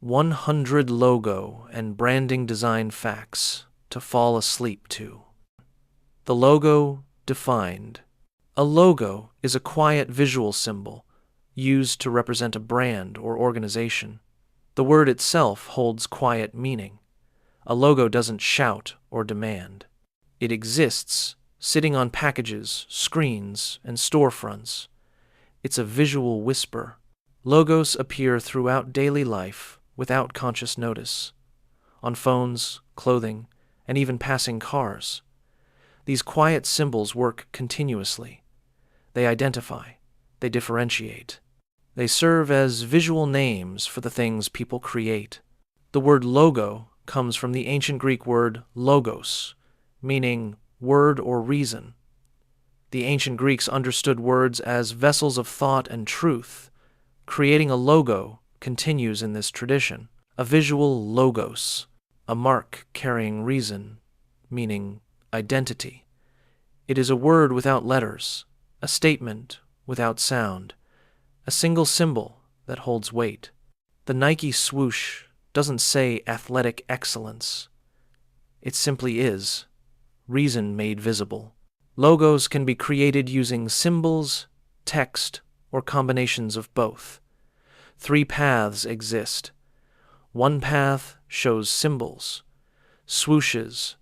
100 logo and branding design facts to fall asleep to. The logo defined. A logo is a quiet visual symbol used to represent a brand or organization. The word itself holds quiet meaning. A logo doesn't shout or demand. It exists, sitting on packages, screens, and storefronts. It's a visual whisper. Logos appear throughout daily life without conscious notice, on phones, clothing, and even passing cars. These quiet symbols work continuously. They identify, they differentiate. They serve as visual names for the things people create. The word logo comes from the ancient Greek word logos, meaning word or reason. The ancient Greeks understood words as vessels of thought and truth. Creating a logo continues in this tradition. A visual logos, a mark carrying reason, meaning identity. It is a word without letters, a statement without sound, a single symbol that holds weight. The Nike swoosh doesn't say athletic excellence. It simply is, reason made visible. Logos can be created using symbols, text, or combinations of both. 3 paths exist. One path shows symbols, swooshes,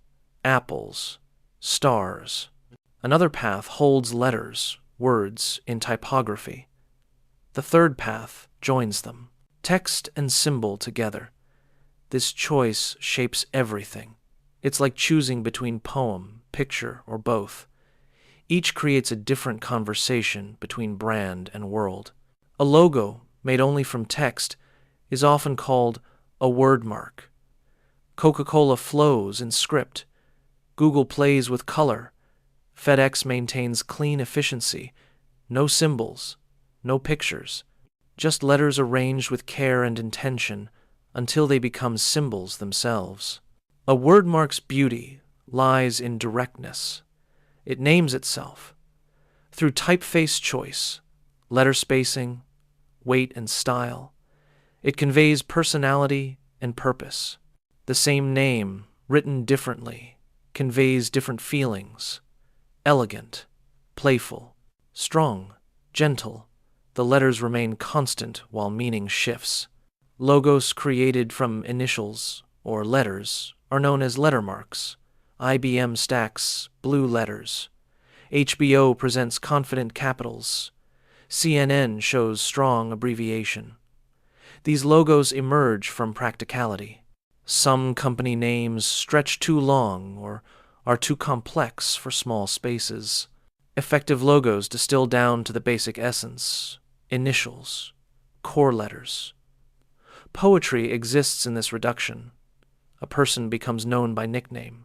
apples, stars. Another path holds letters, words in typography. The third path joins them, text and symbol together. This choice shapes everything. It's like choosing between poem, picture, or both. Each creates a different conversation between brand and world. A logo, made only from text, is often called a word mark. Coca-Cola flows in script. Google plays with color. FedEx maintains clean efficiency. No symbols, no pictures, just letters arranged with care and intention until they become symbols themselves. A word mark's beauty lies in directness. It names itself. Through typeface choice, letter spacing, weight and style, it conveys personality and purpose. The same name, written differently, conveys different feelings. Elegant, playful, strong, gentle. The letters remain constant while meaning shifts. Logos created from initials or letters are known as letter marks. IBM stacks blue letters. HBO presents confident capitals. CNN shows strong abbreviation. These logos emerge from practicality. Some company names stretch too long or are too complex for small spaces. Effective logos distill down to the basic essence: initials, core letters. Poetry exists in this reduction. A person becomes known by nickname.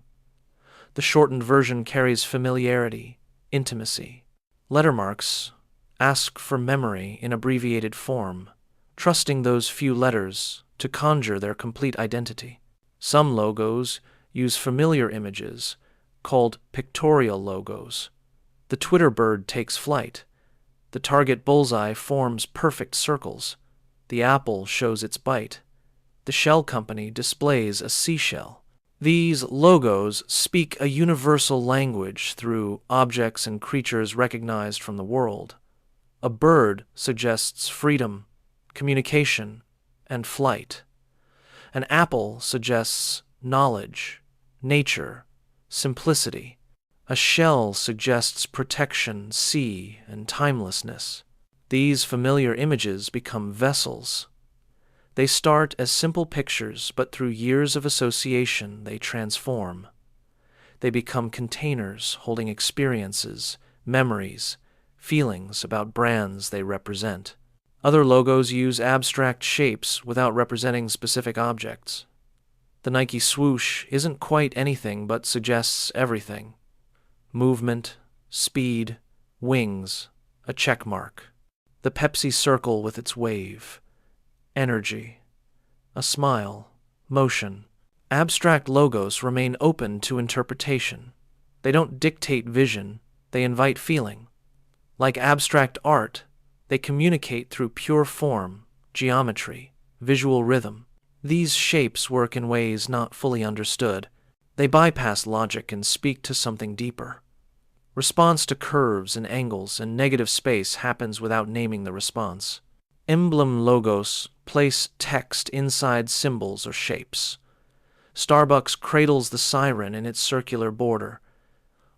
The shortened version carries familiarity, intimacy. Lettermarks ask for memory in abbreviated form, trusting those few letters to conjure their complete identity. Some logos use familiar images, called pictorial logos. The Twitter bird takes flight. The target bullseye forms perfect circles. The apple shows its bite. The shell company displays a seashell. These logos speak a universal language through objects and creatures recognized from the world. A bird suggests freedom, communication, and flight. An apple suggests knowledge, nature, simplicity. A shell suggests protection, sea, and timelessness. These familiar images become vessels. They start as simple pictures, but through years of association, they transform. They become containers holding experiences, memories, feelings about brands they represent. Other logos use abstract shapes without representing specific objects. The Nike swoosh isn't quite anything but suggests everything: movement, speed, wings, a check mark. The Pepsi circle with its wave, energy, a smile, motion. Abstract logos remain open to interpretation. They don't dictate vision, they invite feeling. Like abstract art, they communicate through pure form, geometry, visual rhythm. These shapes work in ways not fully understood. They bypass logic and speak to something deeper. Response to curves and angles and negative space happens without naming the response. Emblem logos place text inside symbols or shapes. Starbucks cradles the siren in its circular border.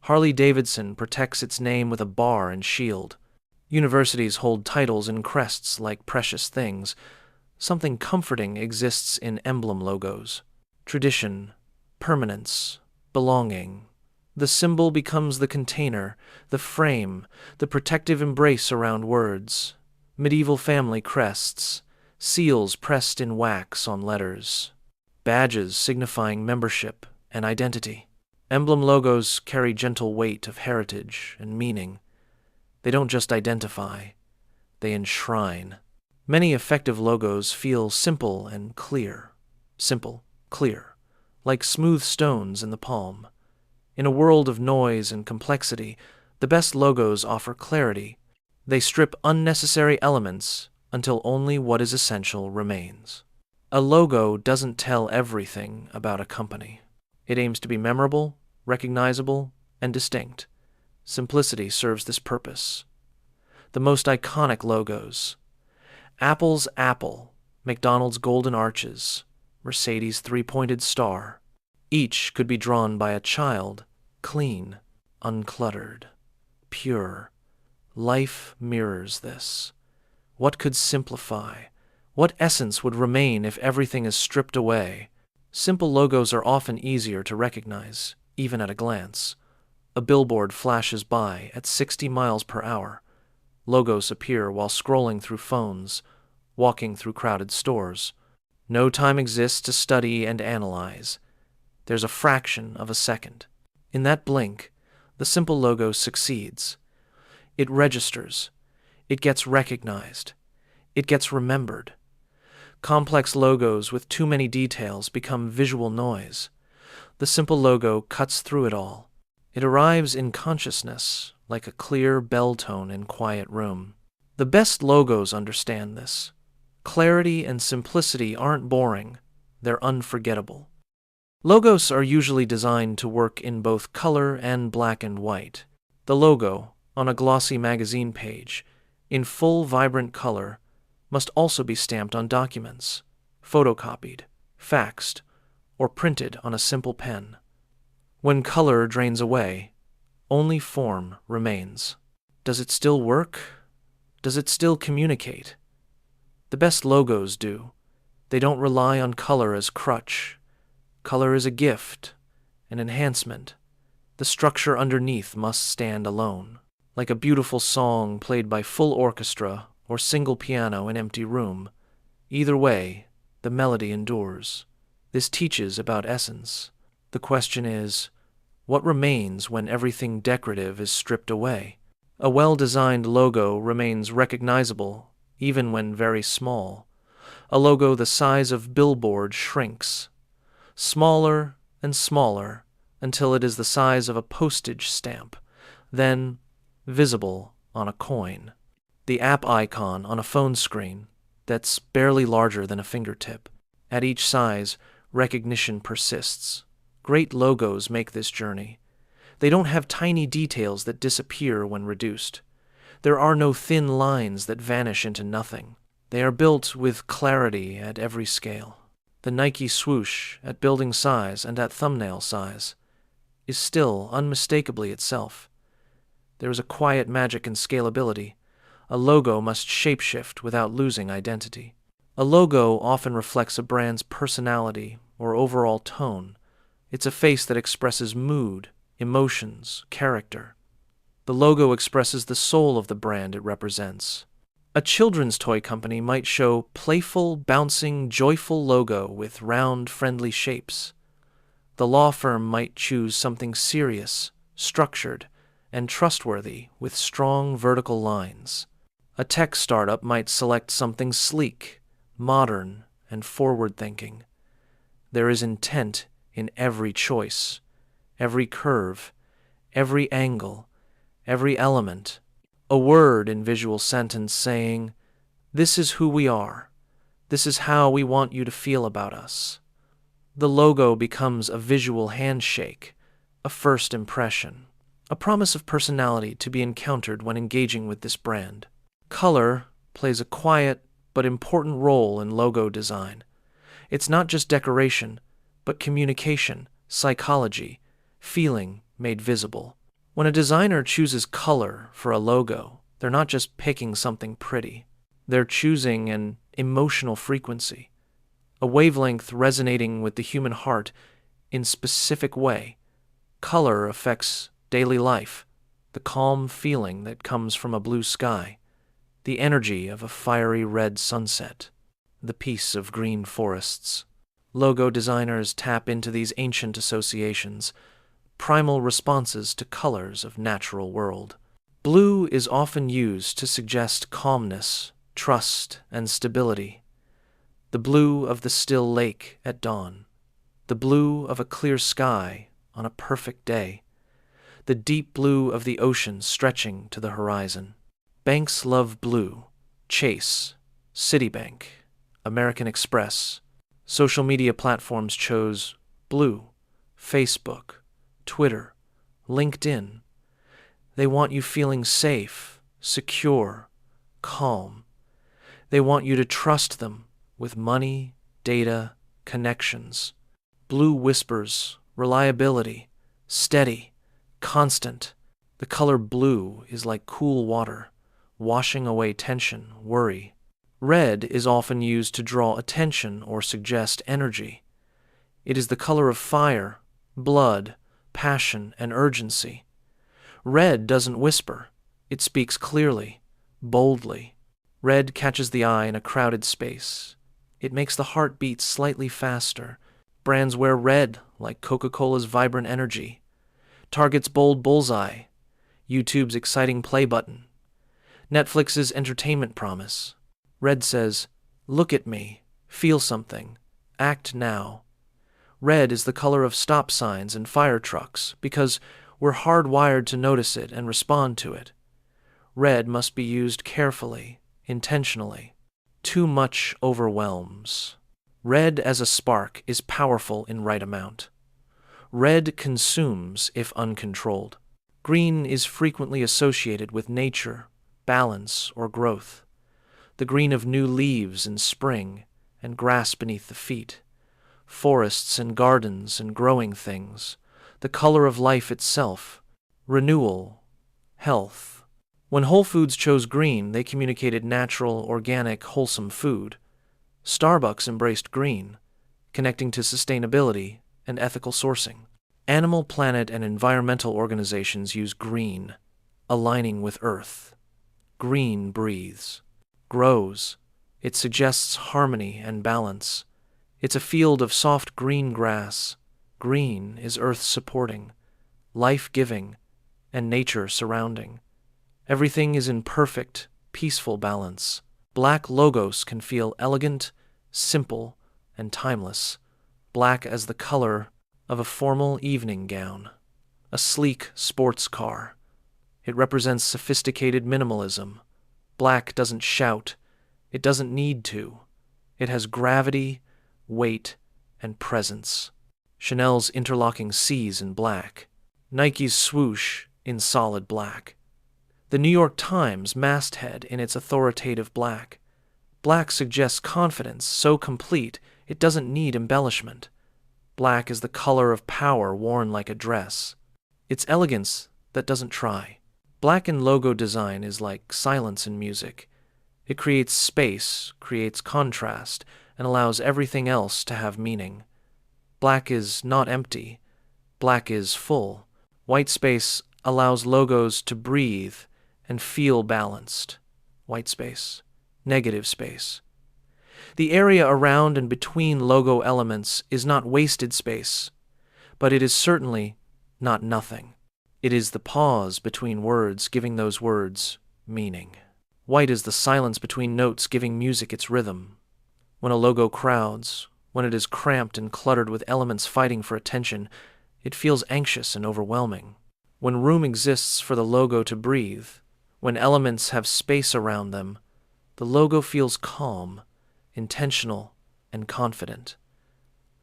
Harley-Davidson protects its name with a bar and shield. Universities hold titles and crests like precious things. Something comforting exists in emblem logos. Tradition, permanence, belonging. The symbol becomes the container, the frame, the protective embrace around words. Medieval family crests, seals pressed in wax on letters, badges signifying membership and identity. Emblem logos carry gentle weight of heritage and meaning. They don't just identify, they enshrine. Many effective logos feel simple and clear. Simple, clear, like smooth stones in the palm. In a world of noise and complexity, the best logos offer clarity. They strip unnecessary elements until only what is essential remains. A logo doesn't tell everything about a company. It aims to be memorable, recognizable, and distinct. Simplicity serves this purpose. The most iconic logos: Apple's apple, McDonald's golden arches, Mercedes' three-pointed star. Each could be drawn by a child, clean, uncluttered, pure. Life mirrors this. What could simplify? What essence would remain if everything is stripped away? Simple logos are often easier to recognize, even at a glance. A billboard flashes by at 60 miles per hour. Logos appear while scrolling through phones, walking through crowded stores. No time exists to study and analyze. There's a fraction of a second. In that blink, the simple logo succeeds. It registers. It gets recognized. It gets remembered. Complex logos with too many details become visual noise. The simple logo cuts through it all. It arrives in consciousness, like a clear bell tone in quiet room. The best logos understand this. Clarity and simplicity aren't boring. They're unforgettable. Logos are usually designed to work in both color and black and white. The logo, on a glossy magazine page, in full vibrant color, must also be stamped on documents, photocopied, faxed, or printed on a simple pen. When color drains away, only form remains. Does it still work? Does it still communicate? The best logos do. They don't rely on color as crutch. Color is a gift, an enhancement. The structure underneath must stand alone. Like a beautiful song played by full orchestra or single piano in empty room. Either way, the melody endures. This teaches about essence. The question is, what remains when everything decorative is stripped away? A well-designed logo remains recognizable, even when very small. A logo the size of billboard shrinks, smaller and smaller, until it is the size of a postage stamp, then visible on a coin. The app icon on a phone screen that's barely larger than a fingertip. At each size, recognition persists. Great logos make this journey. They don't have tiny details that disappear when reduced. There are no thin lines that vanish into nothing. They are built with clarity at every scale. The Nike swoosh at building size and at thumbnail size is still unmistakably itself. There is a quiet magic in scalability. A logo must shapeshift without losing identity. A logo often reflects a brand's personality or overall tone. It's a face that expresses mood, emotions, character. The logo expresses the soul of the brand it represents. A children's toy company might show playful, bouncing, joyful logo with round, friendly shapes. The law firm might choose something serious, structured, and trustworthy with strong vertical lines. A tech startup might select something sleek, modern, and forward-thinking. There is intent in every choice, every curve, every angle, every element. A word in visual sentence saying, "This is who we are. This is how we want you to feel about us. The logo becomes a visual handshake, a first impression, a promise of personality to be encountered when engaging with this brand. Color plays a quiet but important role in logo design. It's not just decoration, but communication, psychology, feeling made visible. When a designer chooses color for a logo, they're not just picking something pretty. They're choosing an emotional frequency, a wavelength resonating with the human heart in a specific way. Color affects daily life, the calm feeling that comes from a blue sky, the energy of a fiery red sunset, the peace of green forests. Logo designers tap into these ancient associations, primal responses to colors of natural world. Blue is often used to suggest calmness, trust, and stability. The blue of the still lake at dawn, the blue of a clear sky on a perfect day, the deep blue of the ocean stretching to the horizon. Banks love blue. Chase, Citibank, American Express. Social media platforms chose blue. Facebook, Twitter, LinkedIn. They want you feeling safe, secure, calm. They want you to trust them with money, data, connections. Blue whispers reliability, steady, constant. The color blue is like cool water, washing away tension, worry. Red is often used to draw attention or suggest energy. It is the color of fire, blood, passion, and urgency. Red doesn't whisper. It speaks clearly, boldly. Red catches the eye in a crowded space. It makes the heart beat slightly faster. Brands wear red like Coca-Cola's vibrant energy. Target's bold bullseye. YouTube's exciting play button. Netflix's entertainment promise. Red says, look at me, feel something, act now. Red is the color of stop signs and fire trucks because we're hardwired to notice it and respond to it. Red must be used carefully, intentionally. Too much overwhelms. Red as a spark is powerful in right amount. Red consumes if uncontrolled. Green is frequently associated with nature, balance, or growth. The green of new leaves in spring and grass beneath the feet, forests and gardens and growing things, the color of life itself, renewal, health. When Whole Foods chose green, they communicated natural, organic, wholesome food. Starbucks embraced green, connecting to sustainability and ethical sourcing. Animal Planet and environmental organizations use green, aligning with Earth. Green breathes, grows. It suggests harmony and balance. It's a field of soft green grass. Green is Earth supporting, life-giving, and nature surrounding. Everything is in perfect, peaceful balance. Black logos can feel elegant, simple, and timeless. Black as the color of a formal evening gown. A sleek sports car. It represents sophisticated minimalism. Black doesn't shout. It doesn't need to. It has gravity, weight, and presence. Chanel's interlocking C's in black. Nike's swoosh in solid black. The New York Times masthead in its authoritative black. Black suggests confidence so complete it doesn't need embellishment. Black is the color of power worn like a dress. It's elegance that doesn't try. Black in logo design is like silence in music. It creates space, creates contrast, and allows everything else to have meaning. Black is not empty. Black is full. White space allows logos to breathe and feel balanced. White space. Negative space. The area around and between logo elements is not wasted space, but it is certainly not nothing. It is the pause between words giving those words meaning. White is the silence between notes giving music its rhythm. When a logo crowds, when it is cramped and cluttered with elements fighting for attention, it feels anxious and overwhelming. When room exists for the logo to breathe, when elements have space around them, the logo feels calm, intentional, and confident.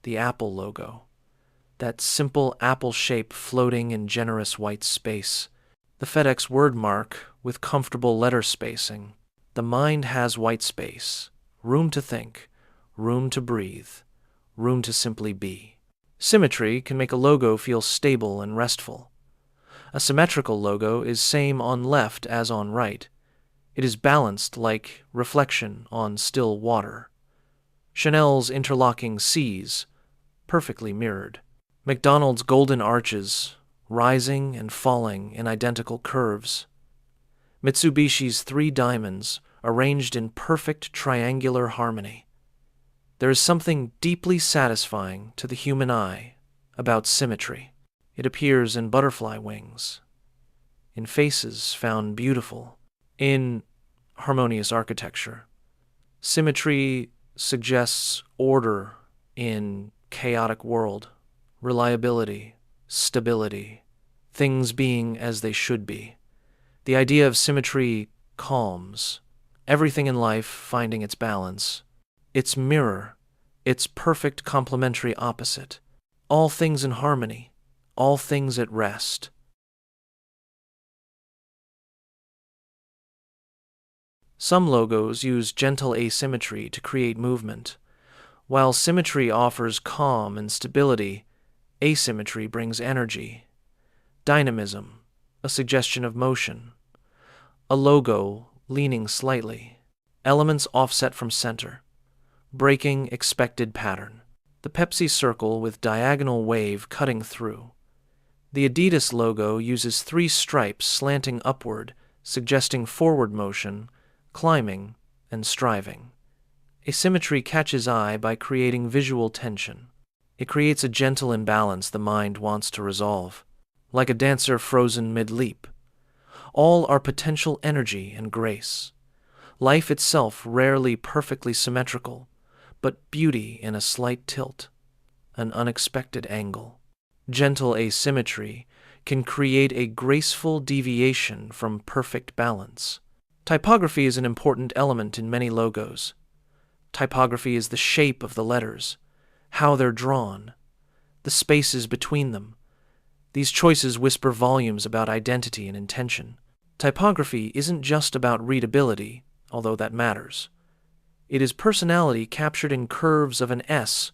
The Apple logo, that simple apple shape floating in generous white space. The FedEx word mark with comfortable letter spacing. The mind has white space, room to think, room to breathe, room to simply be. Symmetry can make a logo feel stable and restful. A symmetrical logo is same on left as on right. It is balanced like reflection on still water. Chanel's interlocking C's, perfectly mirrored. McDonald's golden arches, rising and falling in identical curves. Mitsubishi's three diamonds, arranged in perfect triangular harmony. There is something deeply satisfying to the human eye about symmetry. It appears in butterfly wings, in faces found beautiful, in harmonious architecture. Symmetry suggests order in chaotic world, reliability, stability, things being as they should be. The idea of symmetry calms, everything in life finding its balance, its mirror, its perfect complementary opposite, all things in harmony, all things at rest. Some logos use gentle asymmetry to create movement. While symmetry offers calm and stability, asymmetry brings energy, dynamism, a suggestion of motion. A logo leaning slightly, elements offset from center, breaking expected pattern. The Pepsi circle with diagonal wave cutting through. The Adidas logo uses three stripes slanting upward, suggesting forward motion, climbing, and striving. Asymmetry catches eye by creating visual tension. It creates a gentle imbalance the mind wants to resolve, like a dancer frozen mid-leap. All are potential energy and grace. Life itself rarely perfectly symmetrical, but beauty in a slight tilt, an unexpected angle. Gentle asymmetry can create a graceful deviation from perfect balance. Typography is an important element in many logos. Typography is the shape of the letters, how they're drawn, the spaces between them. These choices whisper volumes about identity and intention. Typography isn't just about readability, although that matters. It is personality captured in curves of an S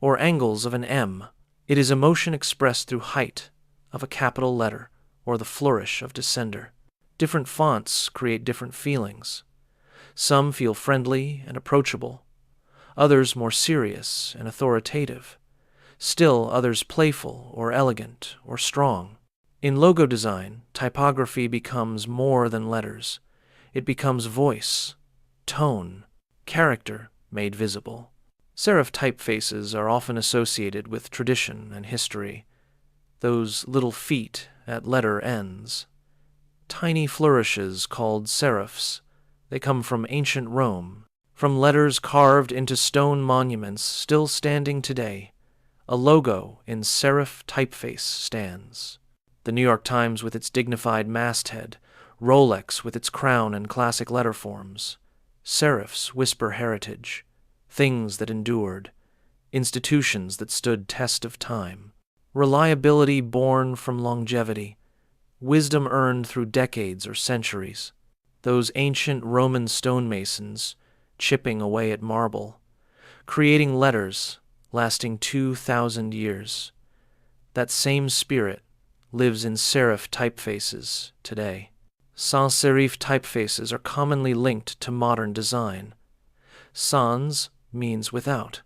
or angles of an M. It is emotion expressed through height of a capital letter or the flourish of descender. Different fonts create different feelings. Some feel friendly and approachable, others more serious and authoritative. Still others playful or elegant or strong. In logo design, typography becomes more than letters. It becomes voice, tone, character made visible. Serif typefaces are often associated with tradition and history. Those little feet at letter ends. Tiny flourishes called serifs. They come from ancient Rome, from letters carved into stone monuments still standing today. A logo in serif typeface stands. The New York Times with its dignified masthead, Rolex with its crown and classic letter forms. Serifs whisper heritage, things that endured, institutions that stood test of time, reliability born from longevity, wisdom earned through decades or centuries. Those ancient Roman stonemasons chipping away at marble, creating letters lasting 2,000 years. That same spirit lives in serif typefaces today. Sans serif typefaces are commonly linked to modern design. Sans means without.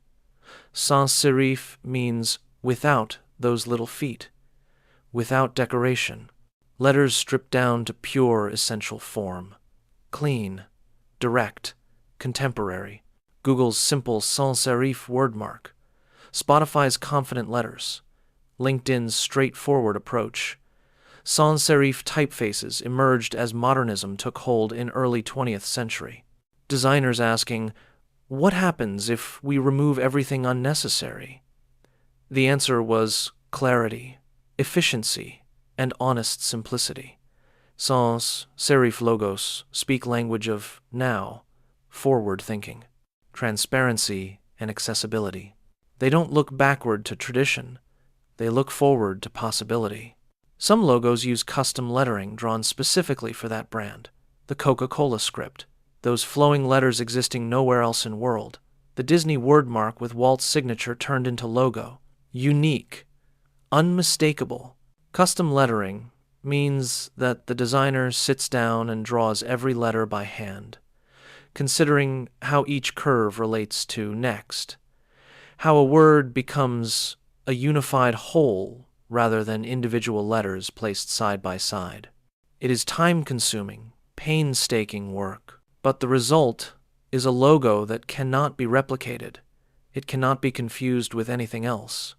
Sans serif means without those little feet, without decoration. Letters stripped down to pure essential form. Clean, direct, contemporary. Google's simple sans serif wordmark. Spotify's confident letters. LinkedIn's straightforward approach. Sans serif typefaces emerged as modernism took hold in early 20th century. Designers asking, what happens if we remove everything unnecessary? The answer was clarity, efficiency, and honest simplicity. Sans serif logos speak language of now, forward thinking. transparency, and accessibility. They don't look backward to tradition, they look forward to possibility. Some logos use custom lettering drawn specifically for that brand. The Coca-Cola script, those flowing letters existing nowhere else in the world. The Disney wordmark with Walt's signature turned into logo. Unique, unmistakable. Custom lettering means that the designer sits down and draws every letter by hand, considering how each curve relates to next, how a word becomes a unified whole rather than individual letters placed side by side. It is time-consuming, painstaking work, but the result is a logo that cannot be replicated. It cannot be confused with anything else.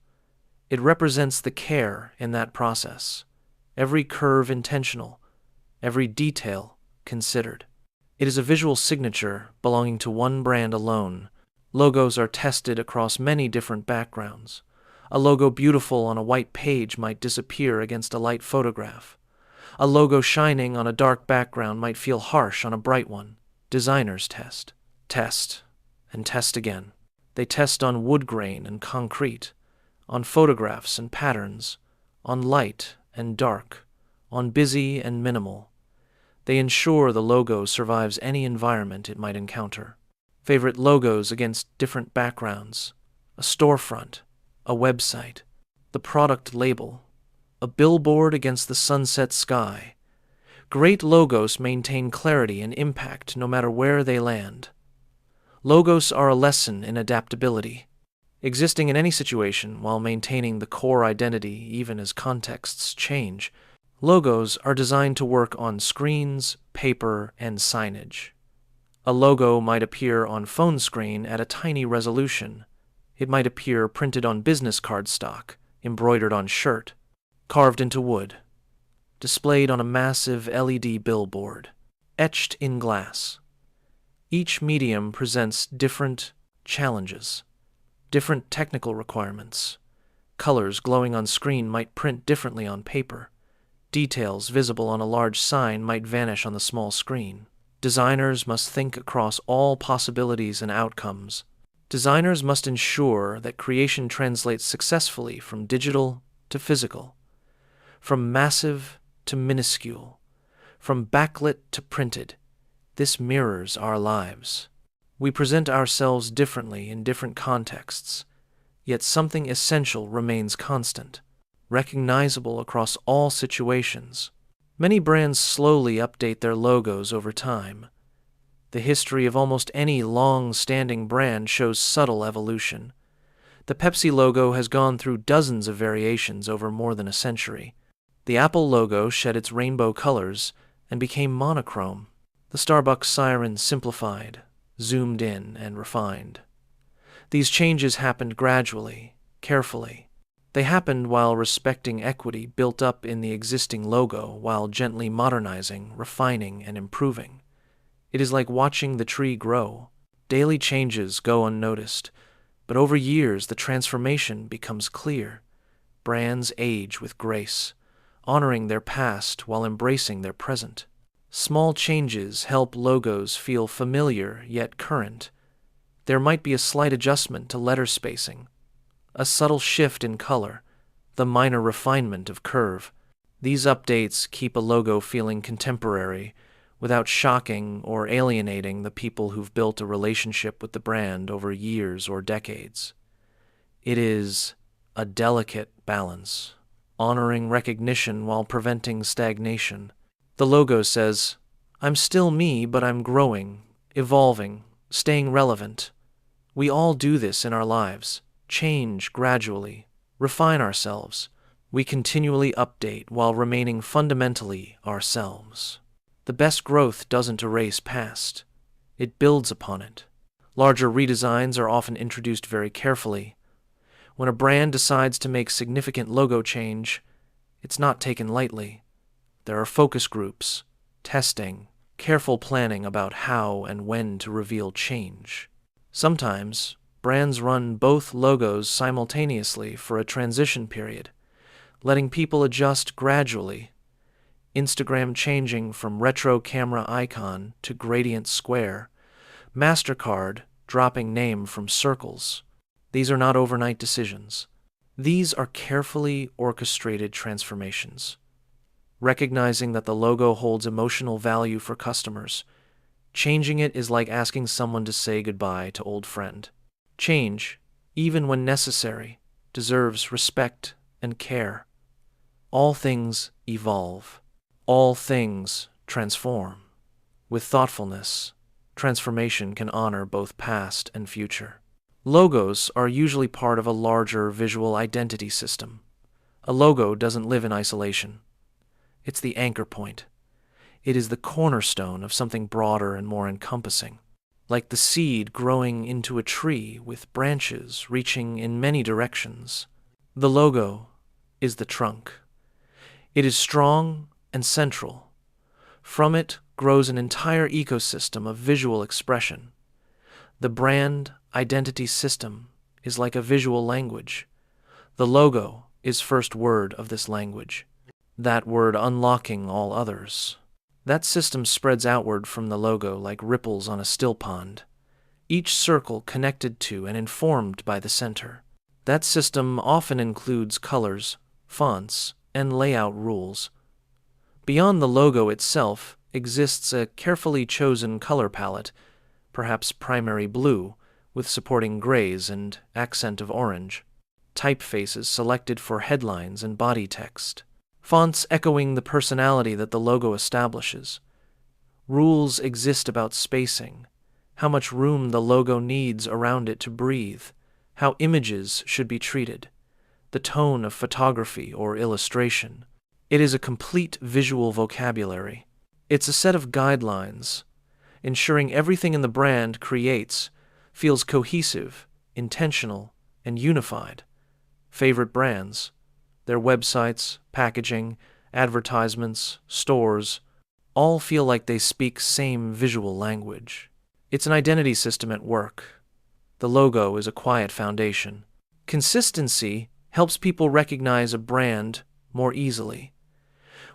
It represents the care in that process, every curve intentional, every detail considered. It is a visual signature belonging to one brand alone. Logos are tested across many different backgrounds. A logo beautiful on a white page might disappear against a light photograph. A logo shining on a dark background might feel harsh on a bright one. Designers test, and test again. They test on wood grain and concrete, on photographs and patterns, on light and dark, on busy and minimal. They ensure the logo survives any environment it might encounter. Favorite logos against different backgrounds, a storefront, a website, the product label, a billboard against the sunset sky. Great logos maintain clarity and impact no matter where they land. Logos are a lesson in adaptability, existing in any situation while maintaining the core identity even as contexts change. Logos are designed to work on screens, paper, and signage. A logo might appear on phone screen at a tiny resolution. It might appear printed on business card stock, embroidered on shirt, carved into wood, displayed on a massive LED billboard, etched in glass. Each medium presents different challenges, different technical requirements. Colors glowing on screen might print differently on paper. Details visible on a large sign might vanish on the small screen. Designers must think across all possibilities and outcomes. Designers must ensure that creation translates successfully from digital to physical, from massive to minuscule, from backlit to printed. This mirrors our lives. We present ourselves differently in different contexts, yet something essential remains constant, recognizable across all situations. Many brands slowly update their logos over time. The history of almost any long-standing brand shows subtle evolution. The Pepsi logo has gone through dozens of variations over more than a century. The Apple logo shed its rainbow colors and became monochrome. The Starbucks siren simplified, zoomed in, and refined. These changes happened gradually, carefully. They happened while respecting equity built up in the existing logo while gently modernizing, refining, and improving. It is like watching the tree grow. Daily changes go unnoticed, but over years the transformation becomes clear. Brands age with grace, honoring their past while embracing their present. Small changes help logos feel familiar yet current. There might be a slight adjustment to letter spacing, a subtle shift in color, the minor refinement of curve. These updates keep a logo feeling contemporary without shocking or alienating the people who've built a relationship with the brand over years or decades. It is a delicate balance, honoring recognition while preventing stagnation. The logo says, "I'm still me, but I'm growing, evolving, staying relevant." We all do this in our lives. Change gradually, refine ourselves. We continually update while remaining fundamentally ourselves. The best growth doesn't erase past. It builds upon it. Larger redesigns are often introduced very carefully. When a brand decides to make significant logo change, it's not taken lightly. There are focus groups, testing, careful planning about how and when to reveal change. Sometimes, brands run both logos simultaneously for a transition period, letting people adjust gradually. Instagram changing from retro camera icon to gradient square, MasterCard dropping name from circles. These are not overnight decisions. These are carefully orchestrated transformations. Recognizing that the logo holds emotional value for customers, changing it is like asking someone to say goodbye to old friend. Change, even when necessary, deserves respect and care. All things evolve. All things transform. With thoughtfulness, transformation can honor both past and future. Logos are usually part of a larger visual identity system. A logo doesn't live in isolation. It's the anchor point. It is the cornerstone of something broader and more encompassing, like the seed growing into a tree with branches reaching in many directions. The logo is the trunk. It is strong and central. From it grows an entire ecosystem of visual expression. The brand identity system is like a visual language. The logo is first word of this language, that word unlocking all others. That system spreads outward from the logo like ripples on a still pond, each circle connected to and informed by the center. That system often includes colors, fonts, and layout rules. Beyond the logo itself exists a carefully chosen color palette, perhaps primary blue, with supporting grays and accent of orange, typefaces selected for headlines and body text, fonts echoing the personality that the logo establishes. Rules exist about spacing, how much room the logo needs around it to breathe, how images should be treated, the tone of photography or illustration. It is a complete visual vocabulary. It's a set of guidelines, ensuring everything in the brand creates feels cohesive, intentional, and unified. Favorite brands, their websites, packaging, advertisements, stores, all feel like they speak same visual language. It's an identity system at work. The logo is a quiet foundation. Consistency helps people recognize a brand more easily.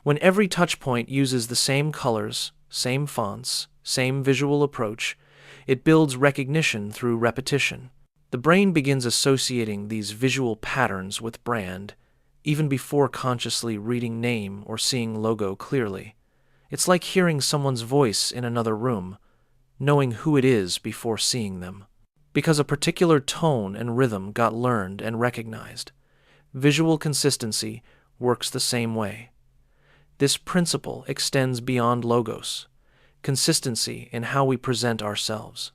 When every touchpoint uses the same colors, same fonts, same visual approach, it builds recognition through repetition. The brain begins associating these visual patterns with brand, even before consciously reading name or seeing logo clearly. It's like hearing someone's voice in another room, knowing who it is before seeing them. Because a particular tone and rhythm got learned and recognized, visual consistency works the same way. This principle extends beyond logos. Consistency in how we present ourselves,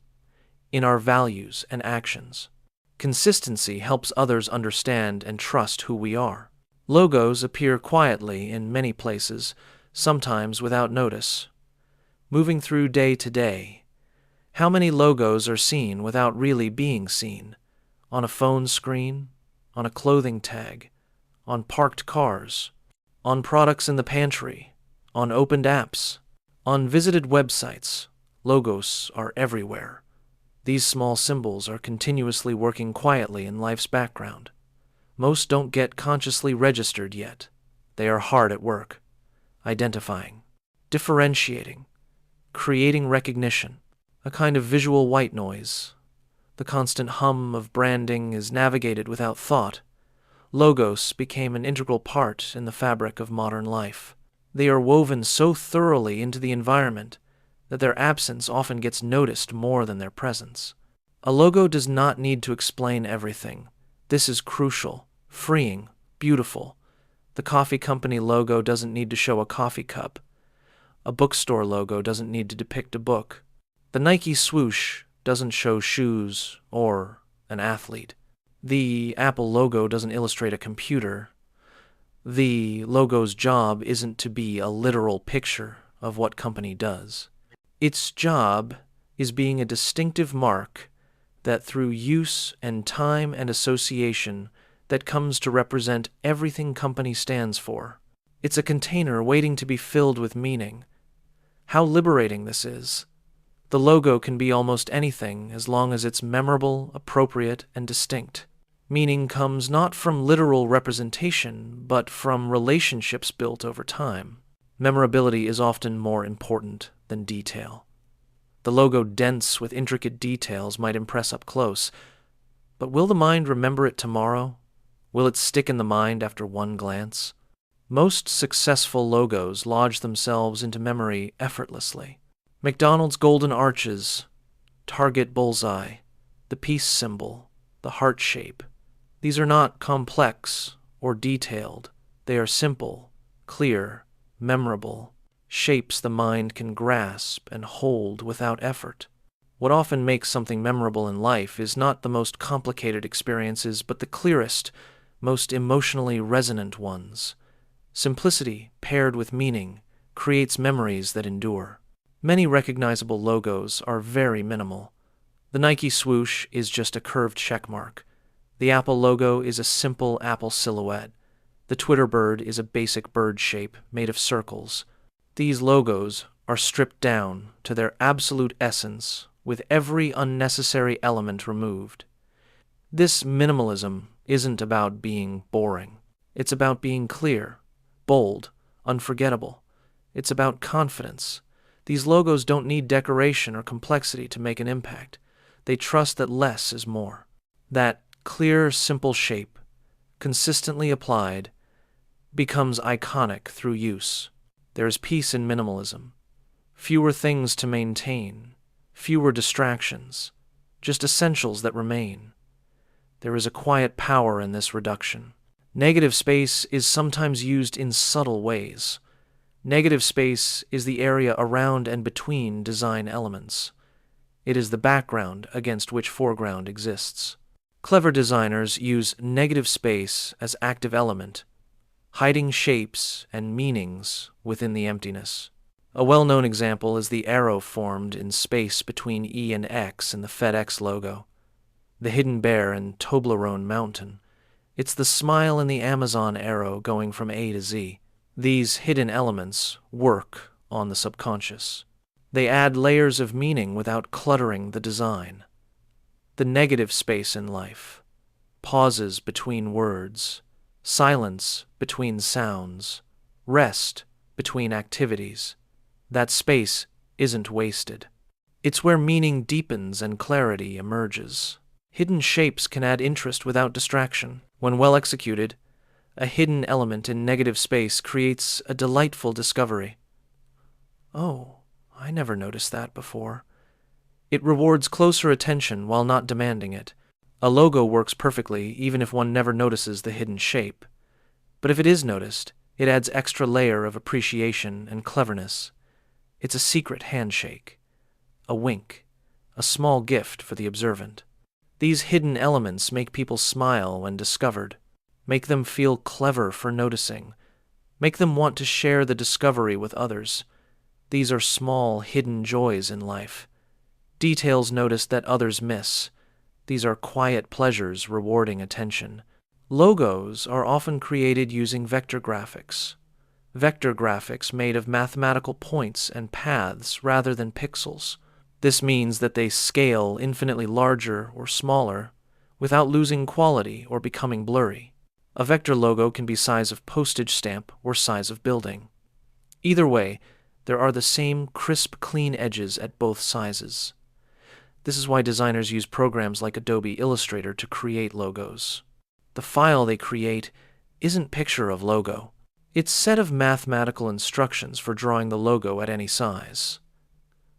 in our values and actions. Consistency helps others understand and trust who we are. Logos appear quietly in many places, sometimes without notice. Moving through day to day, how many logos are seen without really being seen? On a phone screen, on a clothing tag, on parked cars, on products in the pantry, on opened apps, on visited websites. Logos are everywhere. These small symbols are continuously working quietly in life's background. Most don't get consciously registered yet. They are hard at work, identifying, differentiating, creating recognition, a kind of visual white noise. The constant hum of branding is navigated without thought. Logos became an integral part in the fabric of modern life. They are woven so thoroughly into the environment that their absence often gets noticed more than their presence. A logo does not need to explain everything. This is crucial, freeing, beautiful. The coffee company logo doesn't need to show a coffee cup. A bookstore logo doesn't need to depict a book. The Nike swoosh doesn't show shoes or an athlete. The Apple logo doesn't illustrate a computer. The logo's job isn't to be a literal picture of what company does. Its job is being a distinctive mark that through use and time and association that comes to represent everything company stands for. It's a container waiting to be filled with meaning. How liberating this is. The logo can be almost anything as long as it's memorable, appropriate, and distinct. Meaning comes not from literal representation, but from relationships built over time. Memorability is often more important than detail. The logo, dense with intricate details, might impress up close. But will the mind remember it tomorrow? Will it stick in the mind after one glance? Most successful logos lodge themselves into memory effortlessly. McDonald's golden arches, Target bullseye, the peace symbol, the heart shape. These are not complex or detailed. They are simple, clear, memorable, shapes the mind can grasp and hold without effort. What often makes something memorable in life is not the most complicated experiences, but the clearest, most emotionally resonant ones. Simplicity paired with meaning creates memories that endure. Many recognizable logos are very minimal. The Nike swoosh is just a curved checkmark. The Apple logo is a simple apple silhouette. The Twitter bird is a basic bird shape made of circles. These logos are stripped down to their absolute essence with every unnecessary element removed. This minimalism isn't about being boring. It's about being clear, bold, unforgettable. It's about confidence. These logos don't need decoration or complexity to make an impact. They trust that less is more. That clear, simple shape, consistently applied, becomes iconic through use. There is peace in minimalism. Fewer things to maintain, fewer distractions, just essentials that remain. There is a quiet power in this reduction. Negative space is sometimes used in subtle ways. Negative space is the area around and between design elements. It is the background against which foreground exists. Clever designers use negative space as active element, hiding shapes and meanings within the emptiness. A well-known example is the arrow formed in space between E and X in the FedEx logo, the hidden bear in Toblerone Mountain. It's the smile in the Amazon arrow going from A to Z. These hidden elements work on the subconscious. They add layers of meaning without cluttering the design. The negative space in life, pauses between words, silence between sounds, rest between activities. That space isn't wasted. It's where meaning deepens and clarity emerges. Hidden shapes can add interest without distraction. When well executed, a hidden element in negative space creates a delightful discovery. Oh, I never noticed that before. It rewards closer attention while not demanding it. A logo works perfectly even if one never notices the hidden shape. But if it is noticed, it adds extra layer of appreciation and cleverness. It's a secret handshake, a wink, a small gift for the observant. These hidden elements make people smile when discovered, make them feel clever for noticing, make them want to share the discovery with others. These are small, hidden joys in life, details noticed that others miss. These are quiet pleasures rewarding attention. Logos are often created using vector graphics. Vector graphics made of mathematical points and paths rather than pixels. This means that they scale infinitely larger or smaller without losing quality or becoming blurry. A vector logo can be size of postage stamp or size of building. Either way, there are the same crisp, clean edges at both sizes. This is why designers use programs like Adobe Illustrator to create logos. The file they create isn't picture of logo. It's set of mathematical instructions for drawing the logo at any size.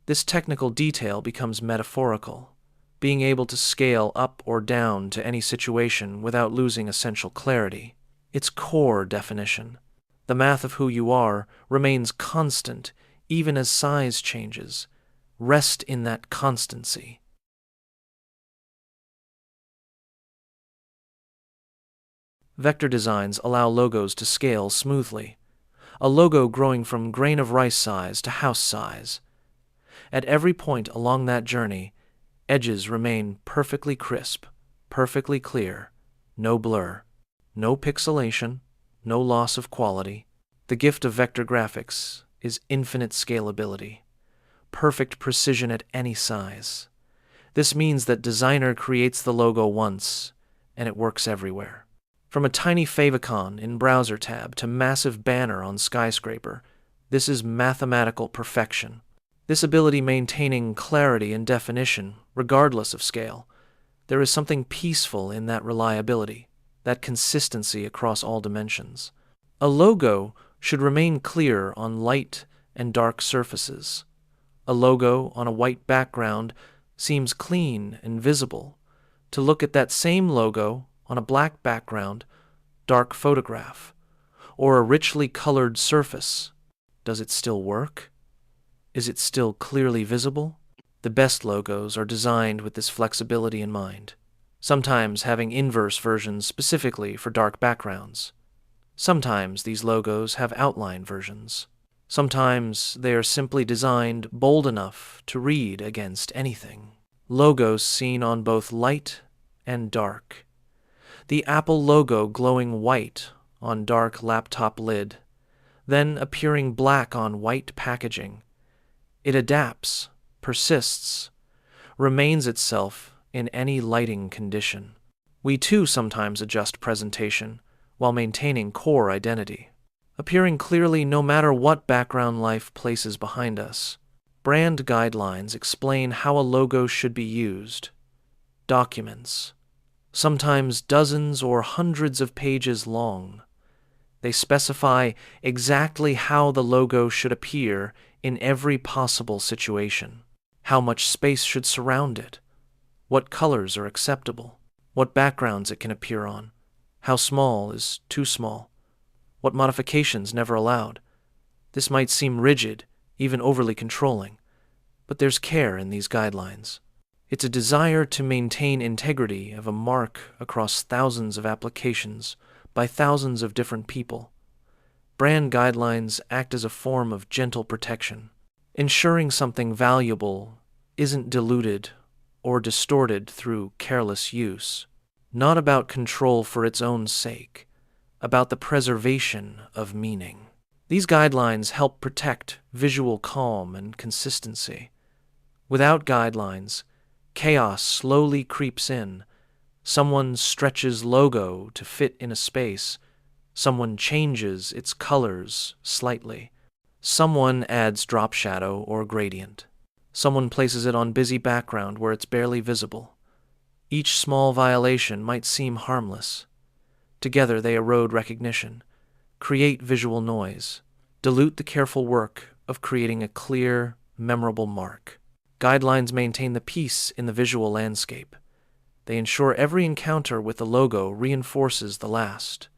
This technical detail becomes metaphorical, being able to scale up or down to any situation without losing essential clarity. Its core definition. The math of who you are remains constant even as size changes. Rest in that constancy. Vector designs allow logos to scale smoothly. A logo growing from grain of rice size to house size. At every point along that journey, edges remain perfectly crisp, perfectly clear, no blur, no pixelation, no loss of quality. The gift of vector graphics is infinite scalability, perfect precision at any size. This means that designer creates the logo once, and it works everywhere. From a tiny favicon in browser tab to massive banner on skyscraper, this is mathematical perfection. This ability maintaining clarity and definition, regardless of scale. There is something peaceful in that reliability, that consistency across all dimensions. A logo should remain clear on light and dark surfaces. A logo on a white background seems clean and visible. To look at that same logo on a black background, dark photograph, or a richly colored surface, does it still work? Is it still clearly visible? The best logos are designed with this flexibility in mind, sometimes having inverse versions specifically for dark backgrounds. Sometimes these logos have outline versions. Sometimes they are simply designed bold enough to read against anything. Logos seen on both light and dark. The Apple logo glowing white on dark laptop lid, then appearing black on white packaging. It adapts, persists, remains itself in any lighting condition. We too sometimes adjust presentation while maintaining core identity, appearing clearly no matter what background life places behind us. Brand guidelines explain how a logo should be used. Documents, sometimes dozens or hundreds of pages long. They specify exactly how the logo should appear in every possible situation, how much space should surround it, what colors are acceptable, what backgrounds it can appear on, how small is too small, what modifications never allowed. This might seem rigid, even overly controlling, but there's care in these guidelines. It's a desire to maintain integrity of a mark across thousands of applications by thousands of different people. Brand guidelines act as a form of gentle protection, ensuring something valuable isn't diluted or distorted through careless use. Not about control for its own sake, about the preservation of meaning. These guidelines help protect visual calm and consistency. Without guidelines, chaos slowly creeps in. Someone stretches logo to fit in a space. Someone changes its colors slightly. Someone adds drop shadow or gradient. Someone places it on busy background where it's barely visible. Each small violation might seem harmless. Together they erode recognition, create visual noise, dilute the careful work of creating a clear, memorable mark. Guidelines maintain the peace in the visual landscape. They ensure every encounter with the logo reinforces the last,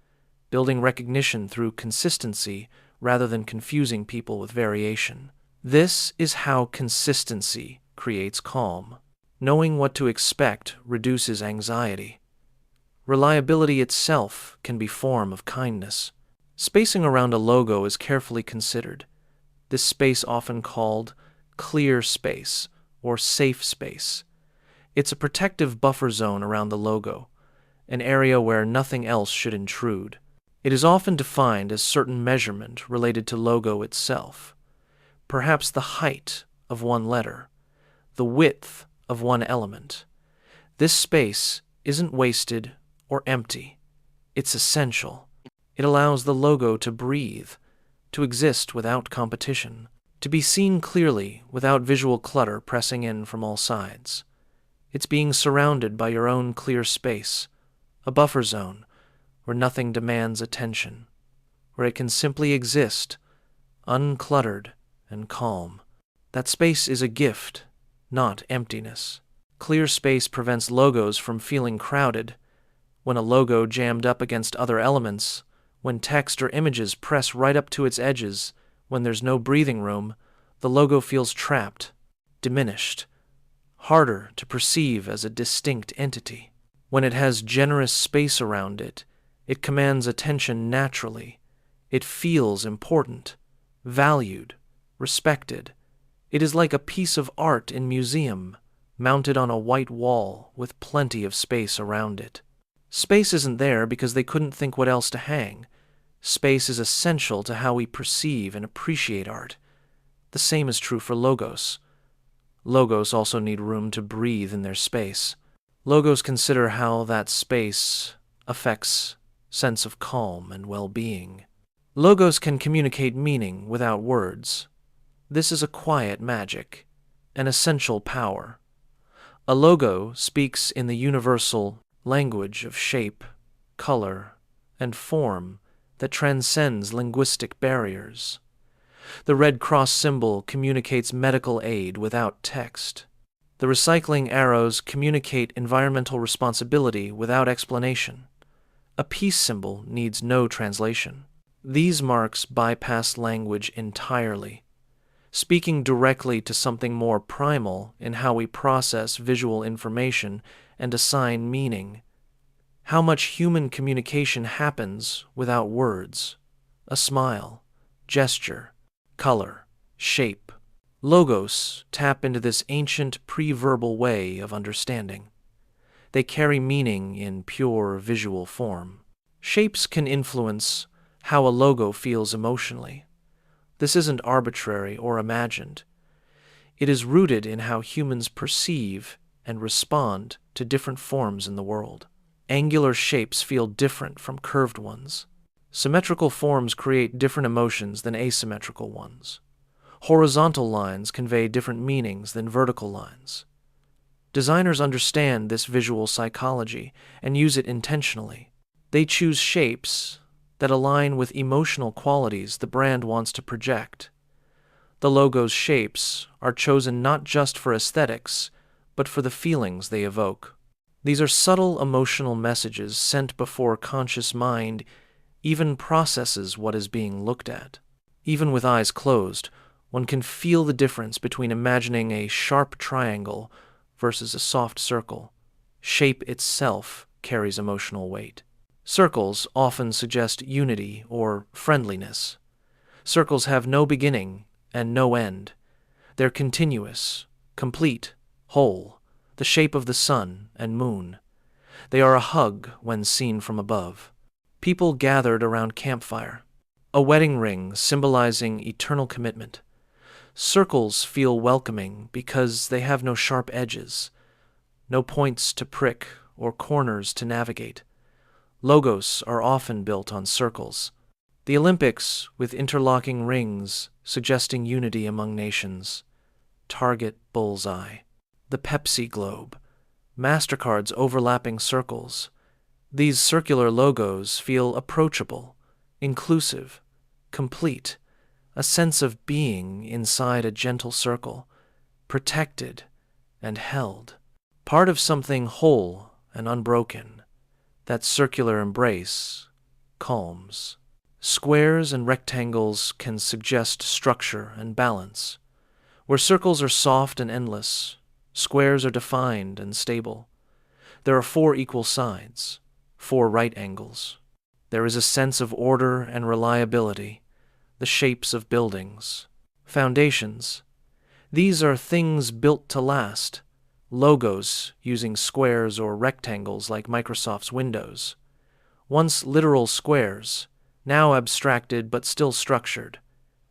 building recognition through consistency rather than confusing people with variation. This is how consistency creates calm. Knowing what to expect reduces anxiety. Reliability itself can be a form of kindness. Spacing around a logo is carefully considered. This space often called clear space or safe space. It's a protective buffer zone around the logo, an area where nothing else should intrude. It is often defined as certain measurement related to logo itself. Perhaps the height of one letter, the width of one element. This space isn't wasted or empty. It's essential. It allows the logo to breathe, to exist without competition, to be seen clearly without visual clutter pressing in from all sides. It's being surrounded by your own clear space, a buffer zone where nothing demands attention, where it can simply exist, uncluttered and calm. That space is a gift, not emptiness. Clear space prevents logos from feeling crowded. When a logo jammed up against other elements, when text or images press right up to its edges, when there's no breathing room, the logo feels trapped, diminished, harder to perceive as a distinct entity. When it has generous space around it, it commands attention naturally. It feels important, valued, respected. It is like a piece of art in museum, mounted on a white wall with plenty of space around it. Space isn't there because they couldn't think what else to hang. Space is essential to how we perceive and appreciate art. The same is true for logos. Logos also need room to breathe in their space. Logos consider how that space affects sense of calm and well-being. Logos can communicate meaning without words. This is a quiet magic, an essential power. A logo speaks in the universal language of shape, color, and form that transcends linguistic barriers. The Red Cross symbol communicates medical aid without text. The recycling arrows communicate environmental responsibility without explanation. A peace symbol needs no translation. These marks bypass language entirely, speaking directly to something more primal in how we process visual information and assign meaning. How much human communication happens without words? A smile, gesture, color, shape. Logos tap into this ancient pre-verbal way of understanding. They carry meaning in pure visual form. Shapes can influence how a logo feels emotionally. This isn't arbitrary or imagined. It is rooted in how humans perceive and respond to different forms in the world. Angular shapes feel different from curved ones. Symmetrical forms create different emotions than asymmetrical ones. Horizontal lines convey different meanings than vertical lines. Designers understand this visual psychology and use it intentionally. They choose shapes that align with emotional qualities the brand wants to project. The logo's shapes are chosen not just for aesthetics, but for the feelings they evoke. These are subtle emotional messages sent before conscious mind even processes what is being looked at. Even with eyes closed, one can feel the difference between imagining a sharp triangle versus a soft circle. Shape itself carries emotional weight. Circles often suggest unity or friendliness. Circles have no beginning and no end. They're continuous, complete, whole, the shape of the sun and moon. They are a hug when seen from above. People gathered around campfire. A wedding ring symbolizing eternal commitment. Circles feel welcoming because they have no sharp edges, no points to prick or corners to navigate. Logos are often built on circles. The Olympics with interlocking rings suggesting unity among nations. Target bullseye. The Pepsi globe. MasterCard's overlapping circles. These circular logos feel approachable, inclusive, complete. A sense of being inside a gentle circle, protected and held, part of something whole and unbroken. That circular embrace calms. Squares and rectangles can suggest structure and balance. Where circles are soft and endless, squares are defined and stable. There are 4 equal sides, 4 right angles. There is a sense of order and reliability. The shapes of buildings. Foundations. These are things built to last. Logos using squares or rectangles like Microsoft's Windows. Once literal squares, now abstracted but still structured.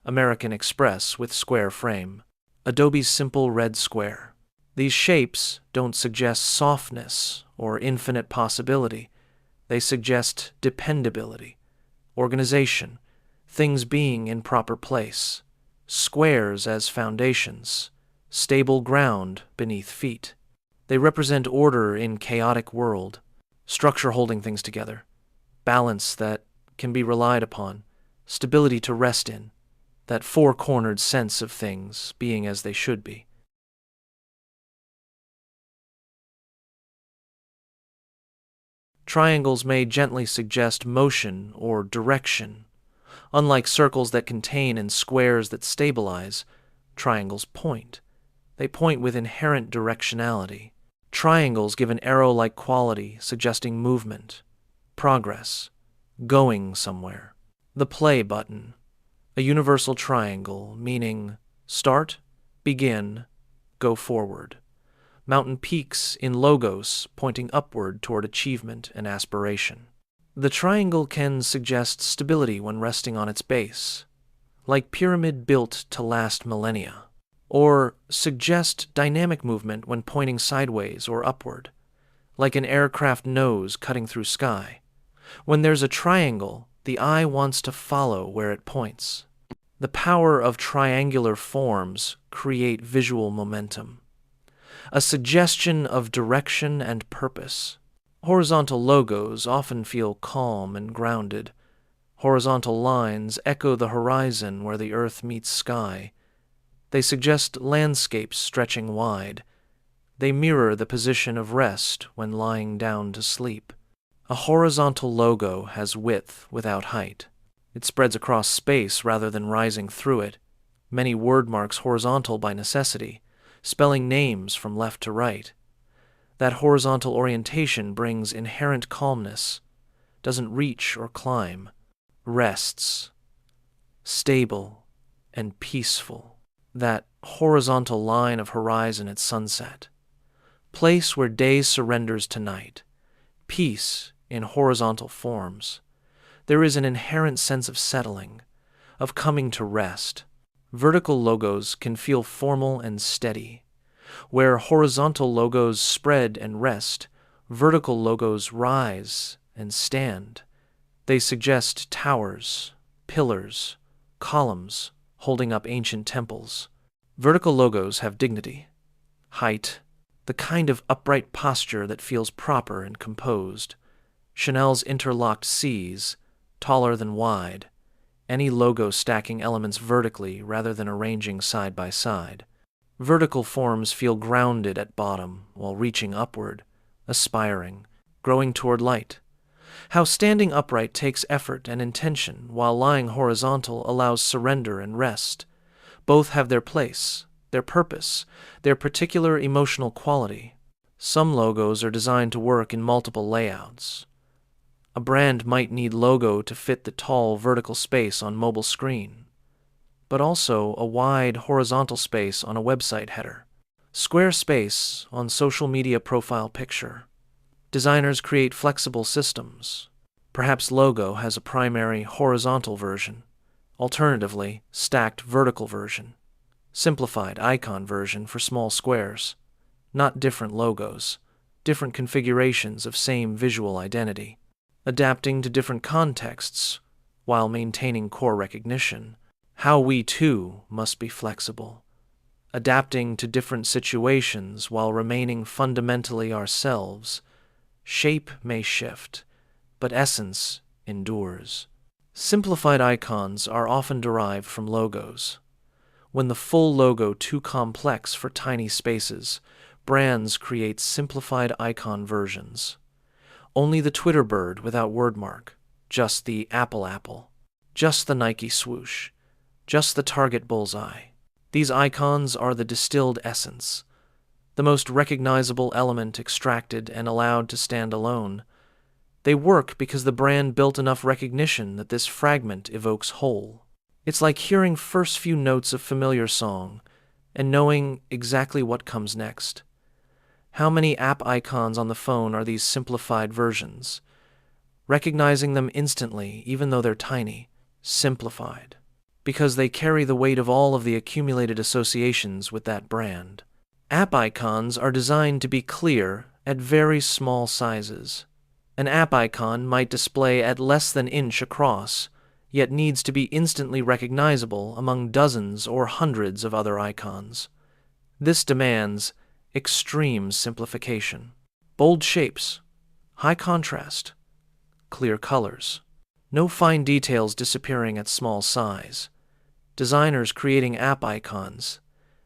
American Express with square frame. Adobe's simple red square. These shapes don't suggest softness or infinite possibility. They suggest dependability, organization, things being in proper place, squares as foundations, stable ground beneath feet. They represent order in chaotic world, structure holding things together, balance that can be relied upon, stability to rest in, that 4-cornered sense of things being as they should be. Triangles may gently suggest motion or direction. Unlike circles that contain and squares that stabilize, triangles point. They point with inherent directionality. Triangles give an arrow-like quality, suggesting movement, progress, going somewhere. The play button, a universal triangle, meaning start, begin, go forward. Mountain peaks in logos pointing upward toward achievement and aspiration. The triangle can suggest stability when resting on its base, like pyramid built to last millennia, or suggest dynamic movement when pointing sideways or upward, like an aircraft nose cutting through sky. When there's a triangle, the eye wants to follow where it points. The power of triangular forms create visual momentum, a suggestion of direction and purpose. Horizontal logos often feel calm and grounded. Horizontal lines echo the horizon where the earth meets sky. They suggest landscapes stretching wide. They mirror the position of rest when lying down to sleep. A horizontal logo has width without height. It spreads across space rather than rising through it. Many word marks horizontal by necessity, spelling names from left to right. That horizontal orientation brings inherent calmness, doesn't reach or climb, rests, stable and peaceful. That horizontal line of horizon at sunset, place where day surrenders to night, peace in horizontal forms. There is an inherent sense of settling, of coming to rest. Vertical logos can feel formal and steady. Where horizontal logos spread and rest, vertical logos rise and stand. They suggest towers, pillars, columns holding up ancient temples. Vertical logos have dignity, height, the kind of upright posture that feels proper and composed. Chanel's interlocked C's, taller than wide, any logo stacking elements vertically rather than arranging side by side. Vertical forms feel grounded at bottom while reaching upward, aspiring, growing toward light. How standing upright takes effort and intention while lying horizontal allows surrender and rest. Both have their place, their purpose, their particular emotional quality. Some logos are designed to work in multiple layouts. A brand might need logo to fit the tall vertical space on mobile screen, but also a wide horizontal space on a website header. Square space on social media profile picture. Designers create flexible systems. Perhaps logo has a primary horizontal version, alternatively, stacked vertical version, simplified icon version for small squares, not different logos, different configurations of same visual identity. Adapting to different contexts while maintaining core recognition. How we too must be flexible, adapting to different situations while remaining fundamentally ourselves. Shape may shift, but essence endures. Simplified icons are often derived from logos. When the full logo too complex for tiny spaces, brands create simplified icon versions. Only the Twitter bird without wordmark, just the apple, just the Nike swoosh, just the Target bullseye. These icons are the distilled essence, the most recognizable element extracted and allowed to stand alone. They work because the brand built enough recognition that this fragment evokes whole. It's like hearing first few notes of familiar song and knowing exactly what comes next. How many app icons on the phone are these simplified versions? Recognizing them instantly, even though they're tiny, simplified, because they carry the weight of all of the accumulated associations with that brand. App icons are designed to be clear at very small sizes. An app icon might display at less than inch across, yet needs to be instantly recognizable among dozens or hundreds of other icons. This demands extreme simplification. Bold shapes, high contrast, clear colors. No fine details disappearing at small size. Designers creating app icons.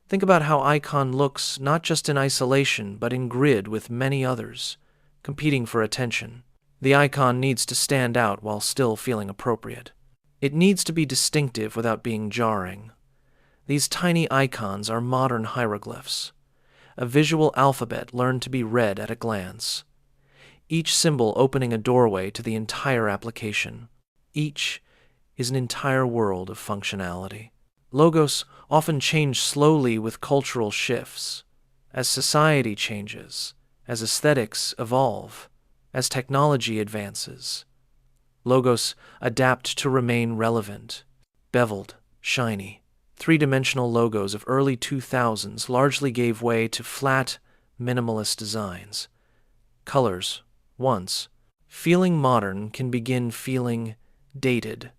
Think about how icon looks not just in isolation but in grid with many others, competing for attention. The icon needs to stand out while still feeling appropriate. It needs to be distinctive without being jarring. These tiny icons are modern hieroglyphs, a visual alphabet learned to be read at a glance. Each symbol opening a doorway to the entire application. Each is an entire world of functionality. Logos often change slowly with cultural shifts, as society changes, as aesthetics evolve, as technology advances. Logos adapt to remain relevant, beveled, shiny. Three-dimensional logos of early 2000s largely gave way to flat, minimalist designs. Colors, once feeling modern, can begin feeling dated.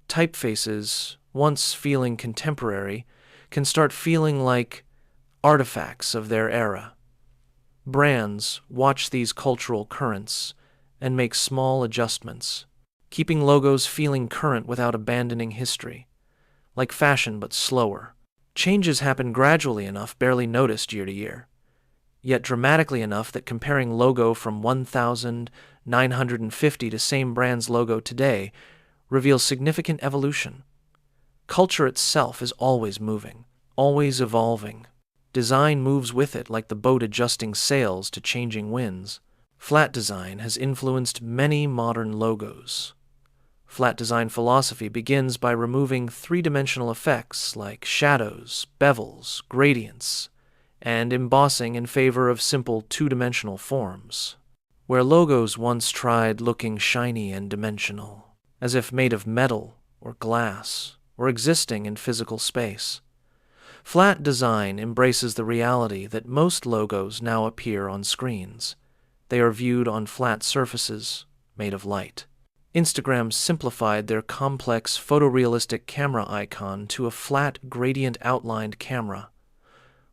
Typefaces, once feeling contemporary, can start feeling like artifacts of their era. Brands watch these cultural currents and make small adjustments, keeping logos feeling current without abandoning history, like fashion but slower. Changes happen gradually enough, barely noticed year to year, yet dramatically enough that comparing logo from 1950 to same brand's logo today reveals significant evolution. Culture itself is always moving, always evolving. Design moves with it like the boat adjusting sails to changing winds. Flat design has influenced many modern logos. Flat design philosophy begins by removing three-dimensional effects like shadows, bevels, gradients, and embossing in favor of simple two-dimensional forms. Where logos once tried looking shiny and dimensional, as if made of metal or glass, or existing in physical space, flat design embraces the reality that most logos now appear on screens. They are viewed on flat surfaces made of light. Instagram simplified their complex photorealistic camera icon to a flat gradient outlined camera.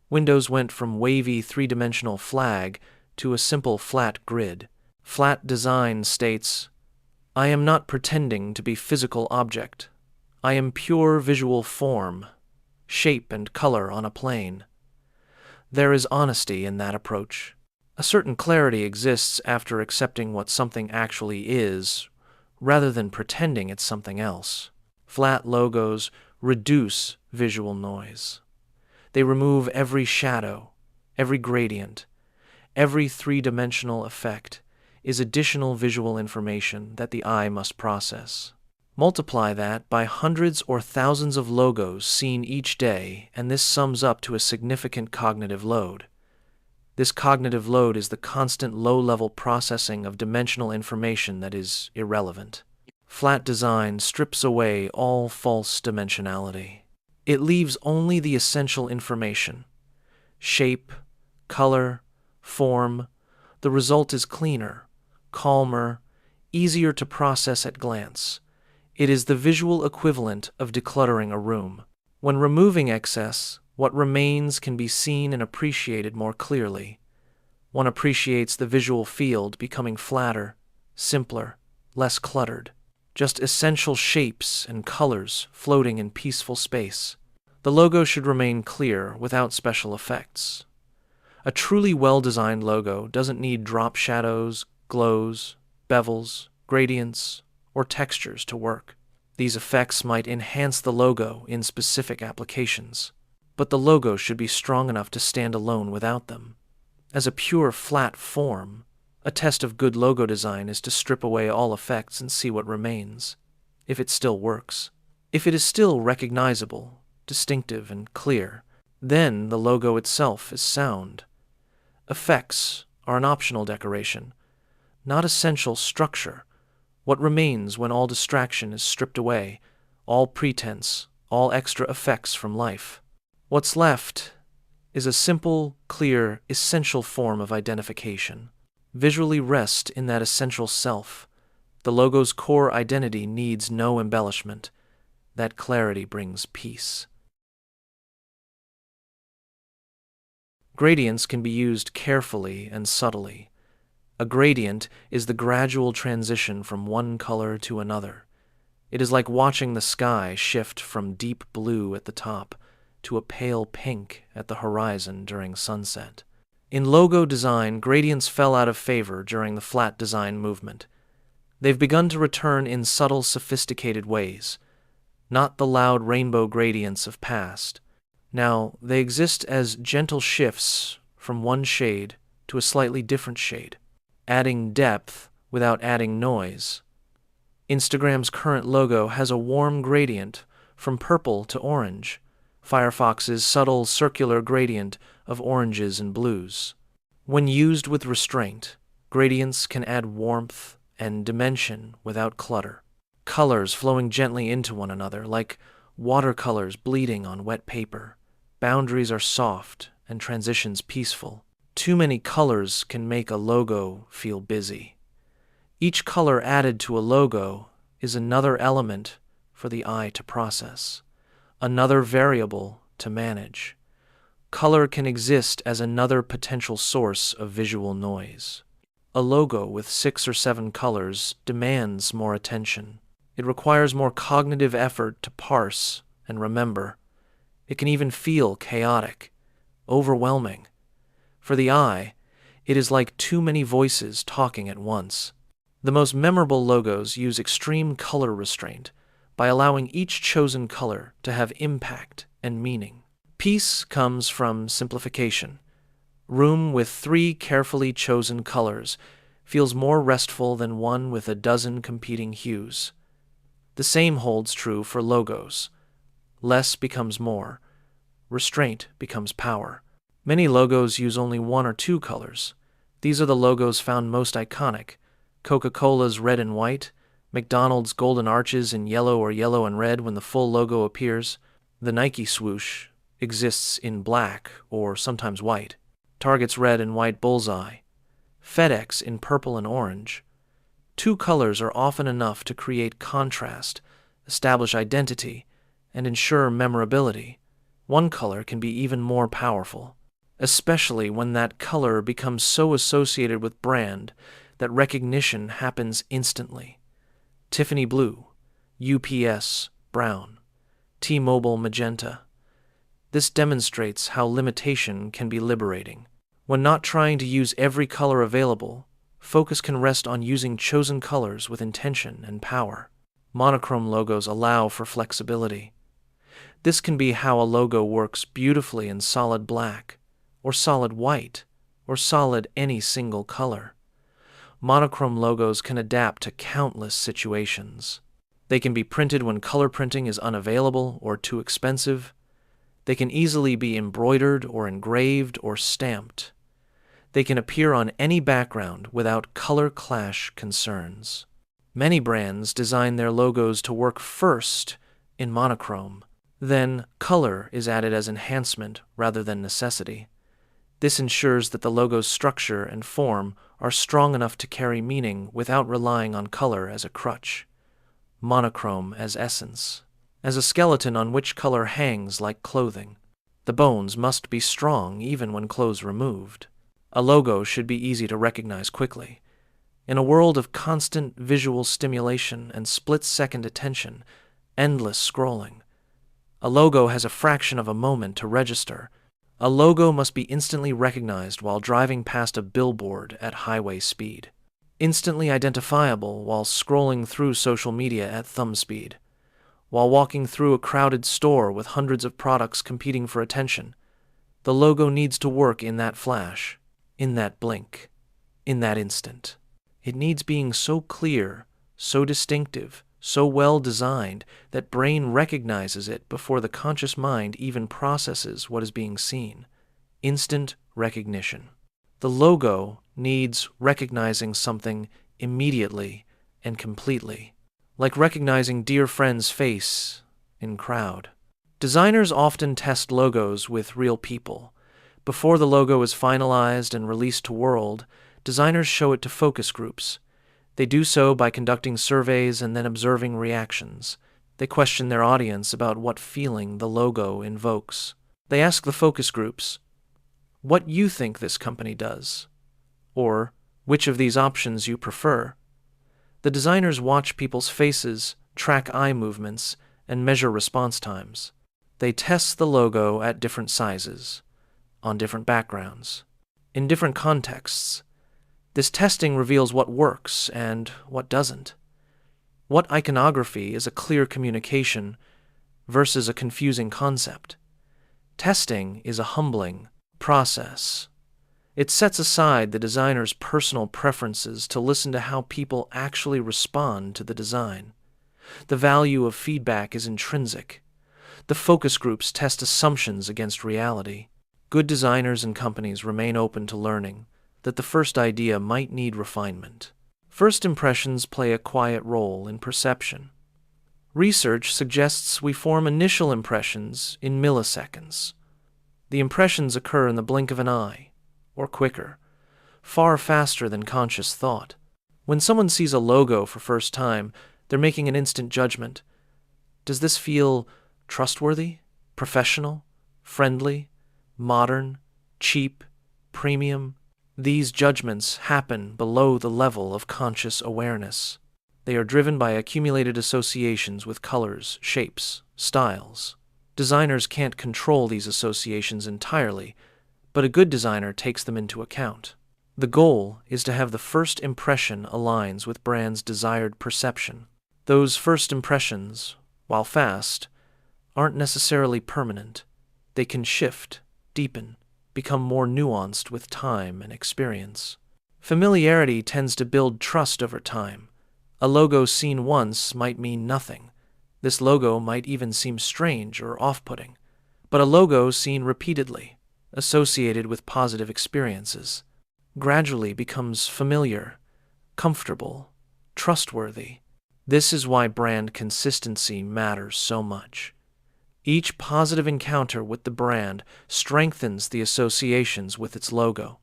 Windows went from wavy three-dimensional flag to a simple flat grid. Flat design states, "I am not pretending to be physical object. I am pure visual form, shape and color on a plane." There is honesty in that approach. A certain clarity exists after accepting what something actually is, rather than pretending it's something else. Flat logos reduce visual noise. They remove every shadow, every gradient, every three-dimensional effect is additional visual information that the eye must process. Multiply that by hundreds or thousands of logos seen each day, and this sums up to a significant cognitive load. This cognitive load is the constant low-level processing of dimensional information that is irrelevant. Flat design strips away all false dimensionality. It leaves only the essential information: shape, color, form. The result is cleaner, calmer, easier to process at glance. It is the visual equivalent of decluttering a room. When removing excess, what remains can be seen and appreciated more clearly. One appreciates the visual field becoming flatter, simpler, less cluttered. Just essential shapes and colors floating in peaceful space. The logo should remain clear without special effects. A truly well-designed logo doesn't need drop shadows, glows, bevels, gradients, or textures to work. These effects might enhance the logo in specific applications, but the logo should be strong enough to stand alone without them. As a pure flat form, a test of good logo design is to strip away all effects and see what remains, if it still works. If it is still recognizable, distinctive, and clear, then the logo itself is sound. Effects are an optional decoration, not essential structure. What remains when all distraction is stripped away, all pretense, all extra effects from life? What's left is a simple, clear, essential form of identification. Visually rest in that essential self. The logo's core identity needs no embellishment. That clarity brings peace. Gradients can be used carefully and subtly. A gradient is the gradual transition from one color to another. It is like watching the sky shift from deep blue at the top to a pale pink at the horizon during sunset. In logo design, gradients fell out of favor during the flat design movement. They've begun to return in subtle, sophisticated ways, not the loud rainbow gradients of past. Now, they exist as gentle shifts from one shade to a slightly different shade, adding depth without adding noise. Instagram's current logo has a warm gradient from purple to orange, Firefox's subtle circular gradient of oranges and blues. When used with restraint, gradients can add warmth and dimension without clutter. Colors flowing gently into one another, like watercolors bleeding on wet paper. Boundaries are soft and transitions peaceful. Too many colors can make a logo feel busy. Each color added to a logo is another element for the eye to process. another variable to manage. Color can exist as another potential source of visual noise. A logo with 6 or 7 colors demands more attention. It requires more cognitive effort to parse and remember. It can even feel chaotic, overwhelming. For the eye, it is like too many voices talking at once. The most memorable logos use extreme color restraint by allowing each chosen color to have impact and meaning. Peace comes from simplification. Room with 3 carefully chosen colors feels more restful than one with a dozen competing hues. The same holds true for logos. Less becomes more. Restraint becomes power. Many logos use only 1 or 2 colors. These are the logos found most iconic: Coca-Cola's red and white, McDonald's golden arches in yellow or yellow and red when the full logo appears. The Nike swoosh exists in black or sometimes white. Target's red and white bullseye. FedEx in purple and orange. 2 colors are often enough to create contrast, establish identity, and ensure memorability. 1 color can be even more powerful, especially when that color becomes so associated with brand that recognition happens instantly. Tiffany blue, UPS brown, T-Mobile magenta. This demonstrates how limitation can be liberating. When not trying to use every color available, focus can rest on using chosen colors with intention and power. Monochrome logos allow for flexibility. This can be how a logo works beautifully in solid black, or solid white, or solid any single color. Monochrome logos can adapt to countless situations. They can be printed when color printing is unavailable or too expensive. They can easily be embroidered or engraved or stamped. They can appear on any background without color clash concerns. Many brands design their logos to work first in monochrome. Then, color is added as enhancement rather than necessity. This ensures that the logo's structure and form are strong enough to carry meaning without relying on color as a crutch. Monochrome as essence. As a skeleton on which color hangs like clothing. The bones must be strong even when clothes removed. A logo should be easy to recognize quickly. In a world of constant visual stimulation and split-second attention, endless scrolling, a logo has a fraction of a moment to register. A logo must be instantly recognized while driving past a billboard at highway speed. Instantly identifiable while scrolling through social media at thumb speed. While walking through a crowded store with hundreds of products competing for attention. The logo needs to work in that flash, in that blink, in that instant. It needs being so clear, so distinctive, so well designed that brain recognizes it before the conscious mind even processes what is being seen. Instant recognition. The logo needs recognizing something immediately and completely, like recognizing dear friend's face in crowd. Designers often test logos with real people. Before the logo is finalized and released to world, designers show it to focus groups. They do so by conducting surveys and then observing reactions. They question their audience about what feeling the logo invokes. They ask the focus groups, "What you think this company does?" Or, "Which of these options you prefer?" The designers watch people's faces, track eye movements, and measure response times. They test the logo at different sizes, on different backgrounds, in different contexts. This testing reveals what works and what doesn't. What iconography is a clear communication versus a confusing concept. Testing is a humbling process. It sets aside the designer's personal preferences to listen to how people actually respond to the design. The value of feedback is intrinsic. The focus groups test assumptions against reality. Good designers and companies remain open to learning that the first idea might need refinement. First impressions play a quiet role in perception. Research suggests we form initial impressions in milliseconds. The impressions occur in the blink of an eye, or quicker, far faster than conscious thought. When someone sees a logo for first time, they're making an instant judgment. Does this feel Trustworthy? Professional? Friendly? Modern? Cheap? Premium? These judgments happen below the level of conscious awareness. They are driven by accumulated associations with colors, shapes, styles. Designers can't control these associations entirely, but a good designer takes them into account. The goal is to have the first impression aligns with brand's desired perception. Those first impressions, while fast, aren't necessarily permanent. They can shift, deepen, become more nuanced with time and experience. Familiarity tends to build trust over time. A logo seen once might mean nothing. This logo might even seem strange or off-putting. But a logo seen repeatedly, associated with positive experiences, gradually becomes familiar, comfortable, trustworthy. This is why brand consistency matters so much. Each positive encounter with the brand strengthens the associations with its logo.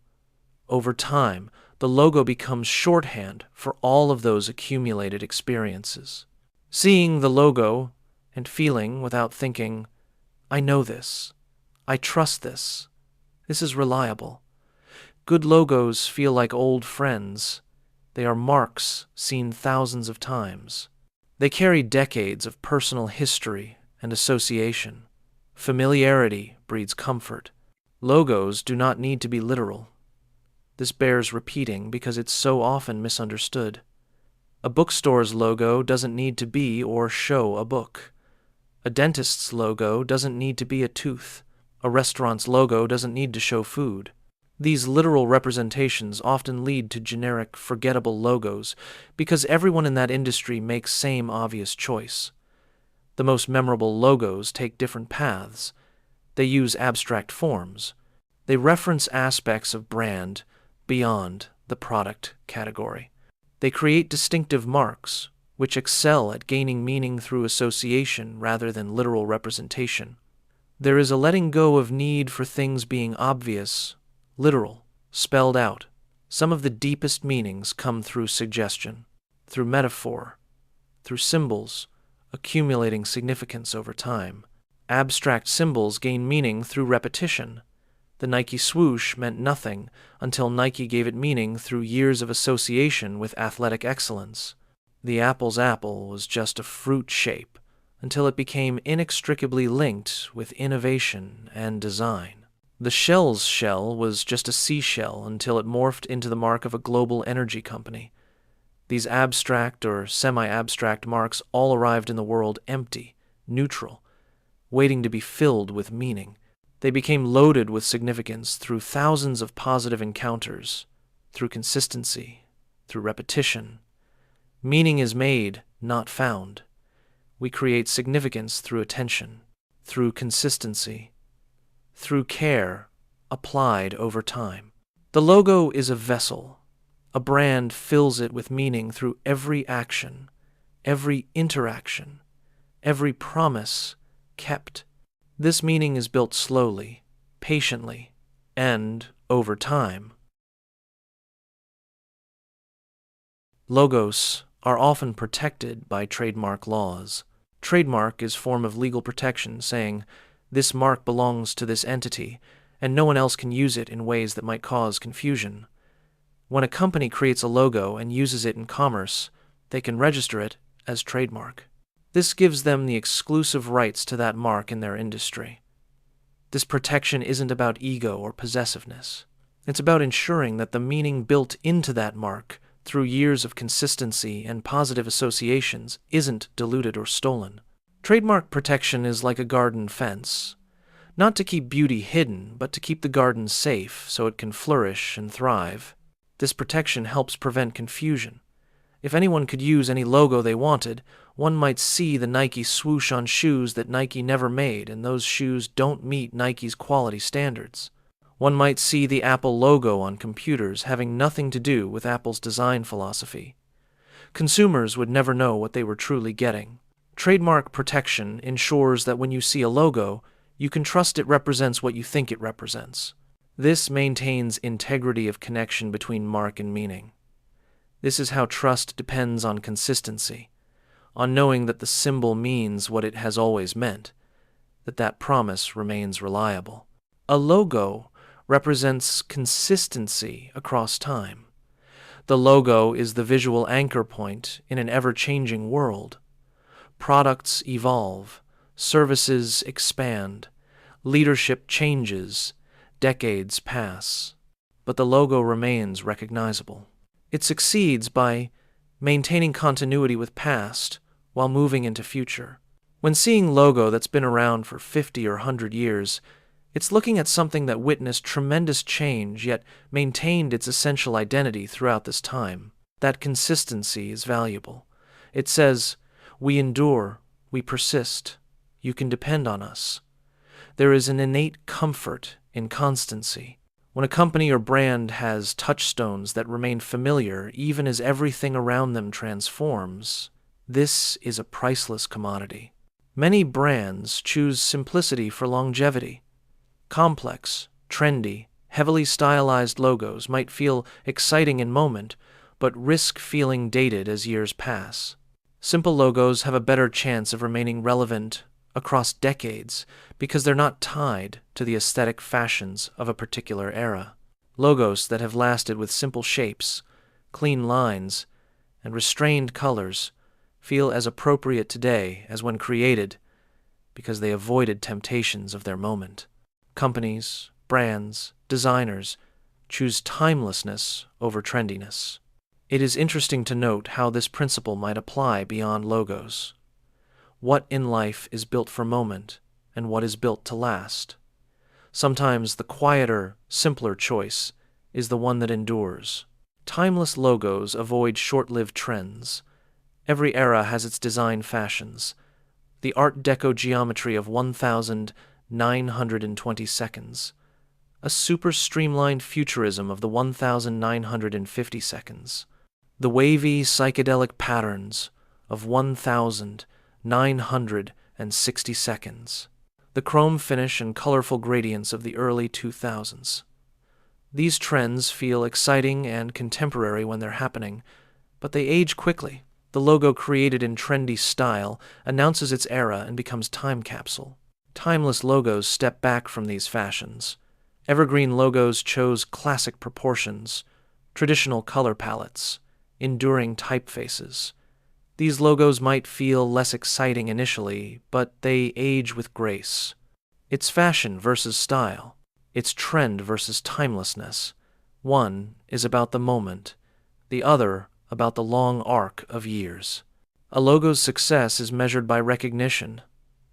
Over time, the logo becomes shorthand for all of those accumulated experiences. Seeing the logo and feeling without thinking, I know this, I trust this, this is reliable. Good logos feel like old friends. They are marks seen thousands of times. They carry decades of personal history and association. Familiarity breeds comfort. Logos do not need to be literal. This bears repeating because it's so often misunderstood. A bookstore's logo doesn't need to be or show a book. A dentist's logo doesn't need to be a tooth. A restaurant's logo doesn't need to show food. These literal representations often lead to generic, forgettable logos because everyone in that industry makes same obvious choice. The most memorable logos take different paths. They use abstract forms. They reference aspects of brand beyond the product category. They create distinctive marks, which excel at gaining meaning through association rather than literal representation. There is a letting go of need for things being obvious, literal, spelled out. Some of the deepest meanings come through suggestion, through metaphor, through symbols, accumulating significance over time. Abstract symbols gain meaning through repetition. The Nike swoosh meant nothing until Nike gave it meaning through years of association with athletic excellence. The apple's apple was just a fruit shape until it became inextricably linked with innovation and design. The shell's shell was just a seashell until it morphed into the mark of a global energy company. These abstract or semi-abstract marks all arrived in the world empty, neutral, waiting to be filled with meaning. They became loaded with significance through thousands of positive encounters, through consistency, through repetition. Meaning is made, not found. We create significance through attention, through consistency, through care applied over time. The logo is a vessel. A brand fills it with meaning through every action, every interaction, every promise kept. This meaning is built slowly, patiently, and over time. Logos are often protected by trademark laws. Trademark is a form of legal protection saying, this mark belongs to this entity, and no one else can use it in ways that might cause confusion. When a company creates a logo and uses it in commerce, they can register it as trademark. This gives them the exclusive rights to that mark in their industry. This protection isn't about ego or possessiveness. It's about ensuring that the meaning built into that mark through years of consistency and positive associations isn't diluted or stolen. Trademark protection is like a garden fence, not to keep beauty hidden, but to keep the garden safe so it can flourish and thrive. This protection helps prevent confusion. If anyone could use any logo they wanted, one might see the Nike swoosh on shoes that Nike never made, and those shoes don't meet Nike's quality standards. One might see the Apple logo on computers having nothing to do with Apple's design philosophy. Consumers would never know what they were truly getting. Trademark protection ensures that when you see a logo, you can trust it represents what you think it represents. This maintains integrity of connection between mark and meaning. This is how trust depends on consistency, on knowing that the symbol means what it has always meant, that promise remains reliable. A logo represents consistency across time. The logo is the visual anchor point in an ever-changing world. Products evolve, services expand, leadership changes, decades pass, but the logo remains recognizable. It succeeds by maintaining continuity with past while moving into future. When seeing logo that's been around for 50 or 100 years, it's looking at something that witnessed tremendous change yet maintained its essential identity throughout this time. That consistency is valuable. It says, "We endure, we persist, you can depend on us." There is an innate comfort in constancy. When a company or brand has touchstones that remain familiar even as everything around them transforms, this is a priceless commodity. Many brands choose simplicity for longevity. Complex, trendy, heavily stylized logos might feel exciting in moment, but risk feeling dated as years pass. Simple logos have a better chance of remaining relevant across decades because they're not tied to the aesthetic fashions of a particular era. Logos that have lasted with simple shapes, clean lines, and restrained colors feel as appropriate today as when created because they avoided temptations of their moment. Companies, brands, designers choose timelessness over trendiness. It is interesting to note how this principle might apply beyond logos. What in life is built for moment, and what is built to last? Sometimes the quieter, simpler choice is the one that endures. Timeless logos avoid short-lived trends. Every era has its design fashions. The Art Deco geometry of 1,920 seconds. A super streamlined futurism of the 1,950 seconds. The wavy, psychedelic patterns of 1,960 seconds. The chrome finish and colorful gradients of the early 2000s. These trends feel exciting and contemporary when they're happening, but they age quickly. The logo created in trendy style announces its era and becomes time capsule. Timeless logos step back from these fashions. Evergreen logos chose classic proportions, traditional color palettes, enduring typefaces. These logos might feel less exciting initially, but they age with grace. It's fashion versus style. It's trend versus timelessness. One is about the moment, the other about the long arc of years. A logo's success is measured by recognition,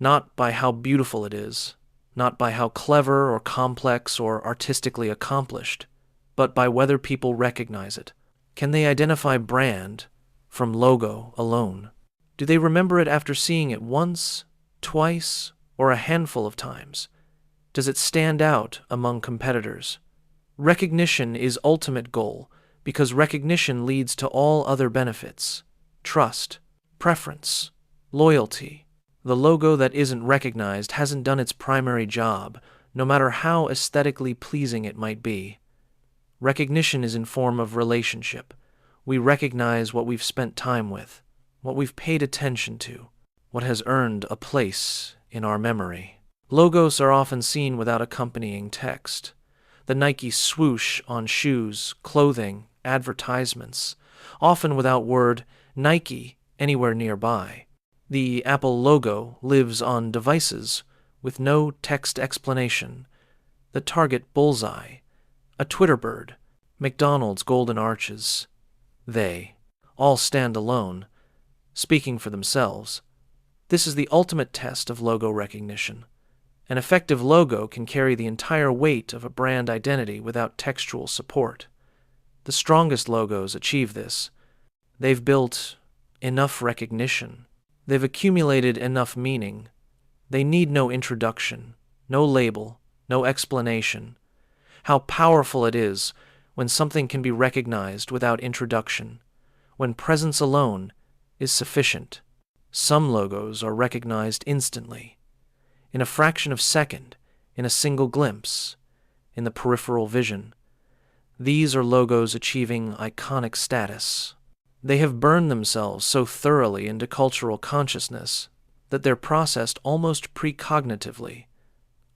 not by how beautiful it is, not by how clever or complex or artistically accomplished, but by whether people recognize it. Can they identify brand from logo alone? Do they remember it after seeing it once, twice, or a handful of times? Does it stand out among competitors? Recognition is ultimate goal because recognition leads to all other benefits: trust, preference, loyalty. The logo that isn't recognized hasn't done its primary job, no matter how aesthetically pleasing it might be. Recognition is in form of relationship. We recognize what we've spent time with, what we've paid attention to, what has earned a place in our memory. Logos are often seen without accompanying text. The Nike swoosh on shoes, clothing, advertisements, often without word Nike anywhere nearby. The Apple logo lives on devices with no text explanation. The Target bullseye, a Twitter bird, McDonald's golden arches. They all stand alone, speaking for themselves. This is the ultimate test of logo recognition. An effective logo can carry the entire weight of a brand identity without textual support. The strongest logos achieve this. They've built enough recognition. They've accumulated enough meaning. They need no introduction, no label, no explanation. How powerful it is when something can be recognized without introduction, when presence alone is sufficient. Some logos are recognized instantly, in a fraction of a second, in a single glimpse, in the peripheral vision. These are logos achieving iconic status. They have burned themselves so thoroughly into cultural consciousness that they're processed almost precognitively.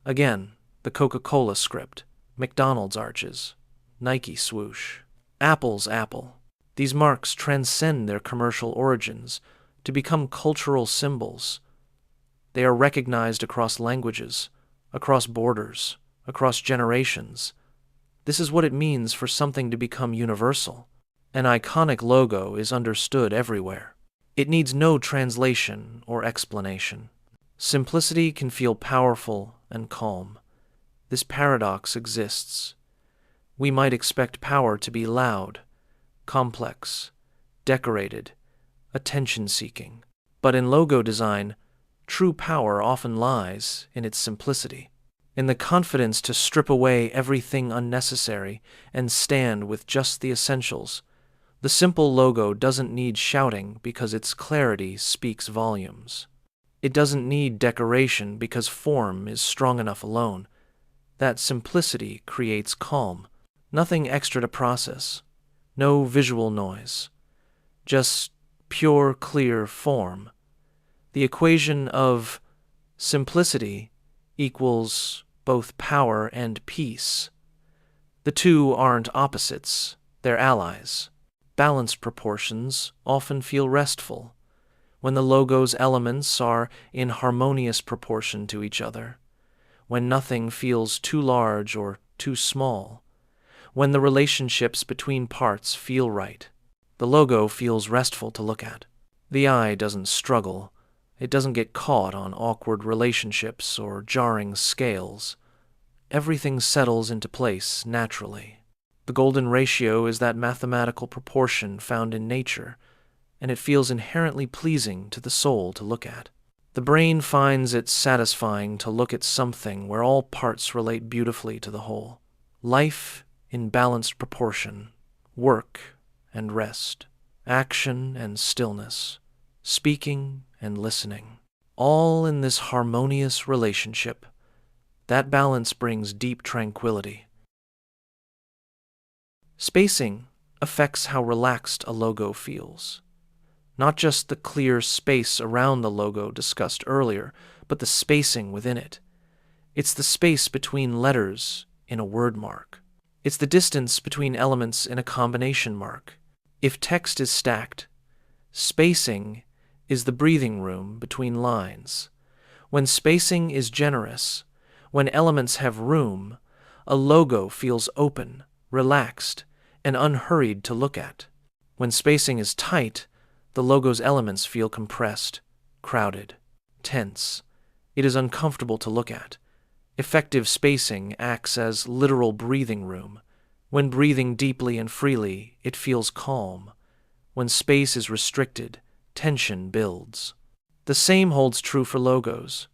Again, the Coca-Cola script, McDonald's arches, Nike swoosh, Apple's apple. These marks transcend their commercial origins to become cultural symbols. They are recognized across languages, across borders, across generations. This is what it means for something to become universal. An iconic logo is understood everywhere. It needs no translation or explanation. Simplicity can feel powerful and calm. This paradox exists. We might expect power to be loud, complex, decorated, attention-seeking. But in logo design, true power often lies in its simplicity, in the confidence to strip away everything unnecessary and stand with just the essentials. The simple logo doesn't need shouting because its clarity speaks volumes. It doesn't need decoration because form is strong enough alone. That simplicity creates calm. Nothing extra to process. No visual noise. Just pure, clear form. The equation of simplicity equals both power and peace. The two aren't opposites, they're allies. Balanced proportions often feel restful when the logo's elements are in harmonious proportion to each other, when nothing feels too large or too small, when the relationships between parts feel right. The logo feels restful to look at. The eye doesn't struggle. It doesn't get caught on awkward relationships or jarring scales. Everything settles into place naturally. The golden ratio is that mathematical proportion found in nature, and it feels inherently pleasing to the soul to look at. The brain finds it satisfying to look at something where all parts relate beautifully to the whole. Life in balanced proportion, work and rest, action and stillness, speaking and listening, all in this harmonious relationship. That balance brings deep tranquility. Spacing affects how relaxed a logo feels. Not just the clear space around the logo discussed earlier, but the spacing within it. It's the space between letters in a word mark. It's the distance between elements in a combination mark. If text is stacked, spacing is the breathing room between lines. When spacing is generous, when elements have room, a logo feels open, relaxed, and unhurried to look at. When spacing is tight, the logo's elements feel compressed, crowded, tense. It is uncomfortable to look at. Effective spacing acts as literal breathing room. When breathing deeply and freely, it feels calm. When space is restricted, tension builds. The same holds true for logos.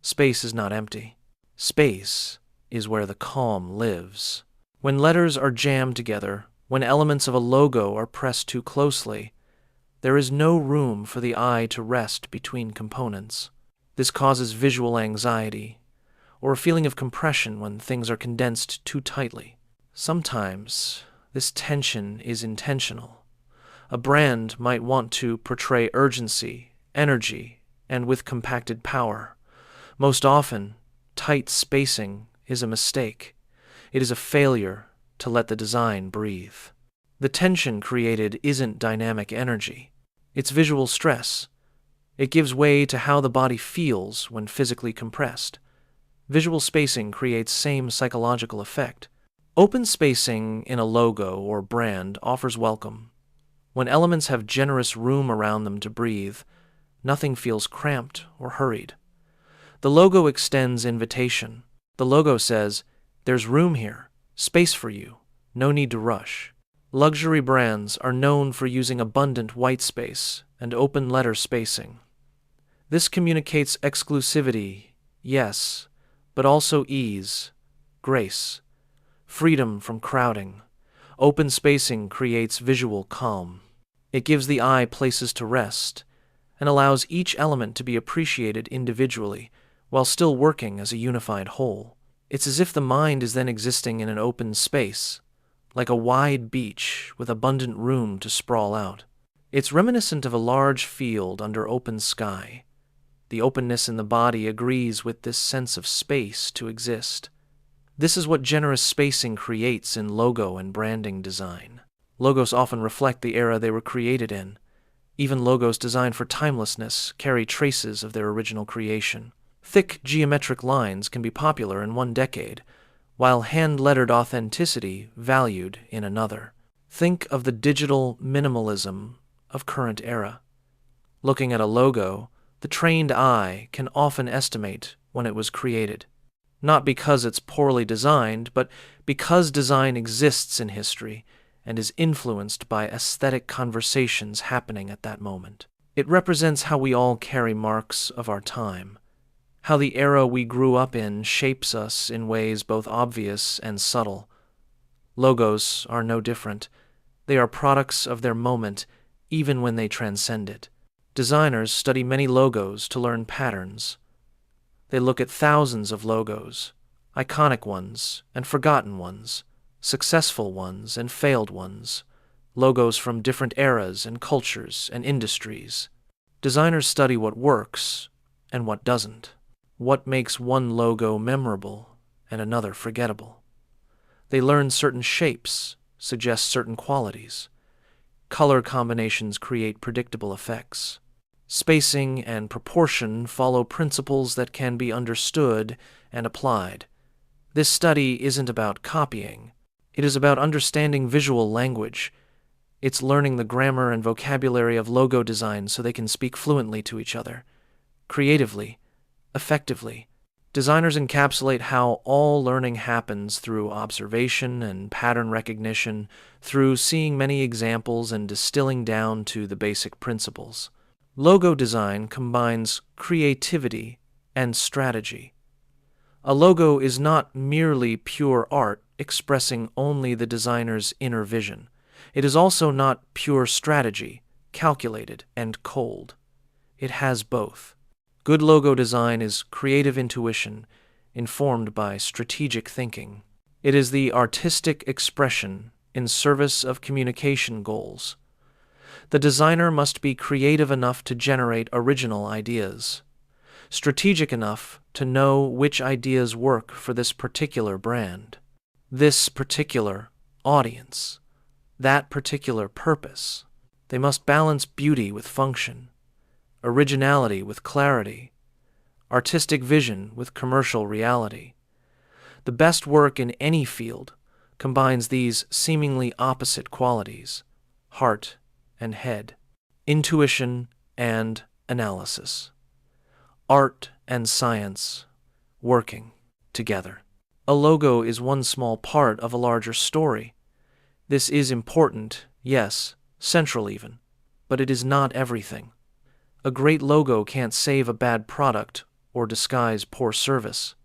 Space is not empty. Space is where the calm lives. When letters are jammed together, when elements of a logo are pressed too closely, there is no room for the eye to rest between components. This causes visual anxiety, or a feeling of compression when things are condensed too tightly. Sometimes, this tension is intentional. A brand might want to portray urgency, energy, and with compacted power. Most often, tight spacing is a mistake. It is a failure to let the design breathe. The tension created isn't dynamic energy. It's visual stress. It gives way to how the body feels when physically compressed. Visual spacing creates same psychological effect. Open spacing in a logo or brand offers welcome. When elements have generous room around them to breathe, nothing feels cramped or hurried. The logo extends invitation. The logo says, "There's room here, space for you, no need to rush." Luxury brands are known for using abundant white space and open letter spacing. This communicates exclusivity, yes, but also ease, grace, freedom from crowding. Open spacing creates visual calm. It gives the eye places to rest and allows each element to be appreciated individually while still working as a unified whole. It's as if the mind is then existing in an open space, like a wide beach with abundant room to sprawl out. It's reminiscent of a large field under open sky. The openness in the body agrees with this sense of space to exist. This is what generous spacing creates in logo and branding design. Logos often reflect the era they were created in. Even logos designed for timelessness carry traces of their original creation. Thick geometric lines can be popular in one decade, while hand-lettered authenticity valued in another. Think of the digital minimalism of current era. Looking at a logo, the trained eye can often estimate when it was created. Not because it's poorly designed, but because design exists in history and is influenced by aesthetic conversations happening at that moment. It represents how we all carry marks of our time, how the era we grew up in shapes us in ways both obvious and subtle. Logos are no different. They are products of their moment, even when they transcend it. Designers study many logos to learn patterns. They look at thousands of logos, iconic ones and forgotten ones, successful ones and failed ones, logos from different eras and cultures and industries. Designers study what works and what doesn't, what makes one logo memorable and another forgettable. They learn certain shapes, suggest certain qualities. Color combinations create predictable effects. Spacing and proportion follow principles that can be understood and applied. This study isn't about copying. It is about understanding visual language. It's learning the grammar and vocabulary of logo design so they can speak fluently to each other, creatively, effectively. Designers encapsulate how all learning happens through observation and pattern recognition, through seeing many examples and distilling down to the basic principles. Logo design combines creativity and strategy. A logo is not merely pure art expressing only the designer's inner vision. It is also not pure strategy, calculated and cold. It has both. Good logo design is creative intuition, informed by strategic thinking. It is the artistic expression in service of communication goals. The designer must be creative enough to generate original ideas, strategic enough to know which ideas work for this particular brand, this particular audience, that particular purpose. They must balance beauty with function, originality with clarity, artistic vision with commercial reality. The best work in any field combines these seemingly opposite qualities, heart and head, intuition and analysis, art and science working together. A logo is one small part of a larger story. This is important, yes, central even, but it is not everything. A great logo can't save a bad product or disguise poor service.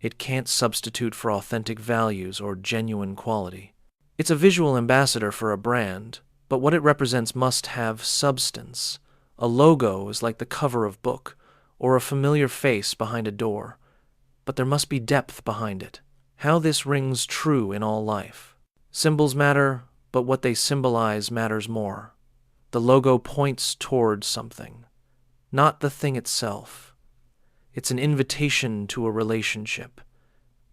It can't substitute for authentic values or genuine quality. It's a visual ambassador for a brand, but what it represents must have substance. A logo is like the cover of a book or a familiar face behind a door, but there must be depth behind it. How this rings true in all life. Symbols matter, but what they symbolize matters more. The logo points toward something, not the thing itself. It's an invitation to a relationship,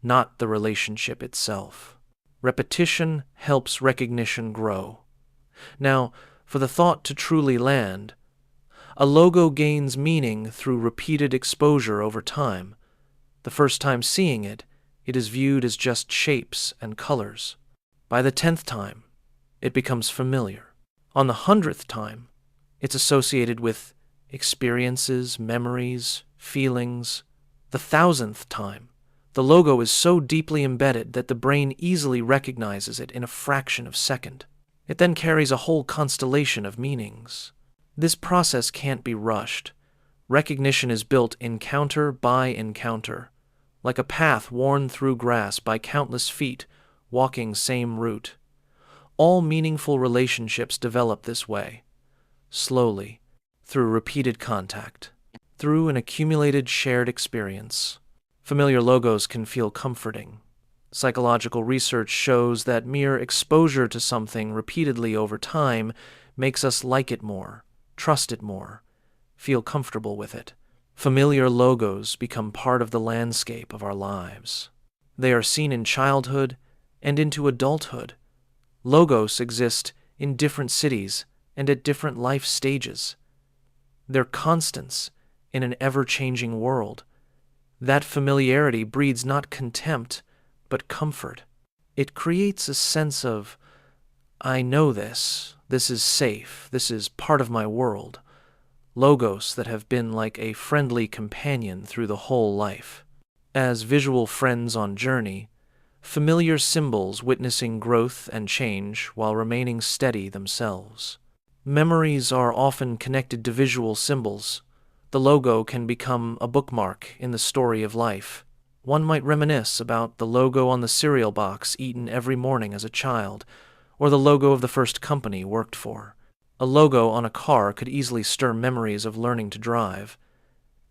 not the relationship itself. Repetition helps recognition grow. Now, for the thought to truly land, a logo gains meaning through repeated exposure over time. The first time seeing it, it is viewed as just shapes and colors. By the 10th time, it becomes familiar. On the 100th time, it's associated with experiences, memories, feelings. The 1000th time, the logo is so deeply embedded that the brain easily recognizes it in a fraction of a second. It then carries a whole constellation of meanings. This process can't be rushed. Recognition is built encounter by encounter, like a path worn through grass by countless feet walking same route. All meaningful relationships develop this way, slowly, through repeated contact, through an accumulated shared experience. Familiar logos can feel comforting. Psychological research shows that mere exposure to something repeatedly over time makes us like it more, trust it more, feel comfortable with it. Familiar logos become part of the landscape of our lives. They are seen in childhood and into adulthood. Logos exist in different cities and at different life stages. They're constants in an ever-changing world. That familiarity breeds not contempt, but comfort. It creates a sense of, I know this is safe, this is part of my world. Logos that have been like a friendly companion through the whole life. As visual friends on journey, familiar symbols witnessing growth and change while remaining steady themselves. Memories are often connected to visual symbols. The logo can become a bookmark in the story of life. One might reminisce about the logo on the cereal box eaten every morning as a child, or the logo of the first company worked for. A logo on a car could easily stir memories of learning to drive.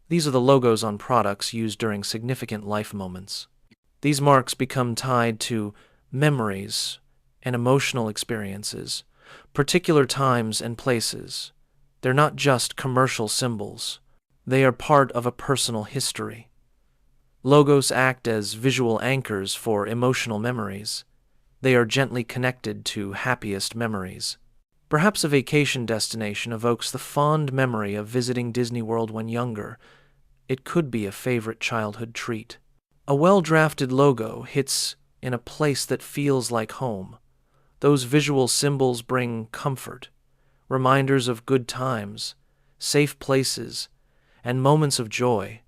These are the logos on products used during significant life moments. These marks become tied to memories and emotional experiences, particular times and places. They're not just commercial symbols. They are part of a personal history. Logos act as visual anchors for emotional memories. They are gently connected to happiest memories. Perhaps a vacation destination evokes the fond memory of visiting Disney World when younger. It could be a favorite childhood treat. A well-drafted logo hits in a place that feels like home. Those visual symbols bring comfort, reminders of good times, safe places, and moments of joy.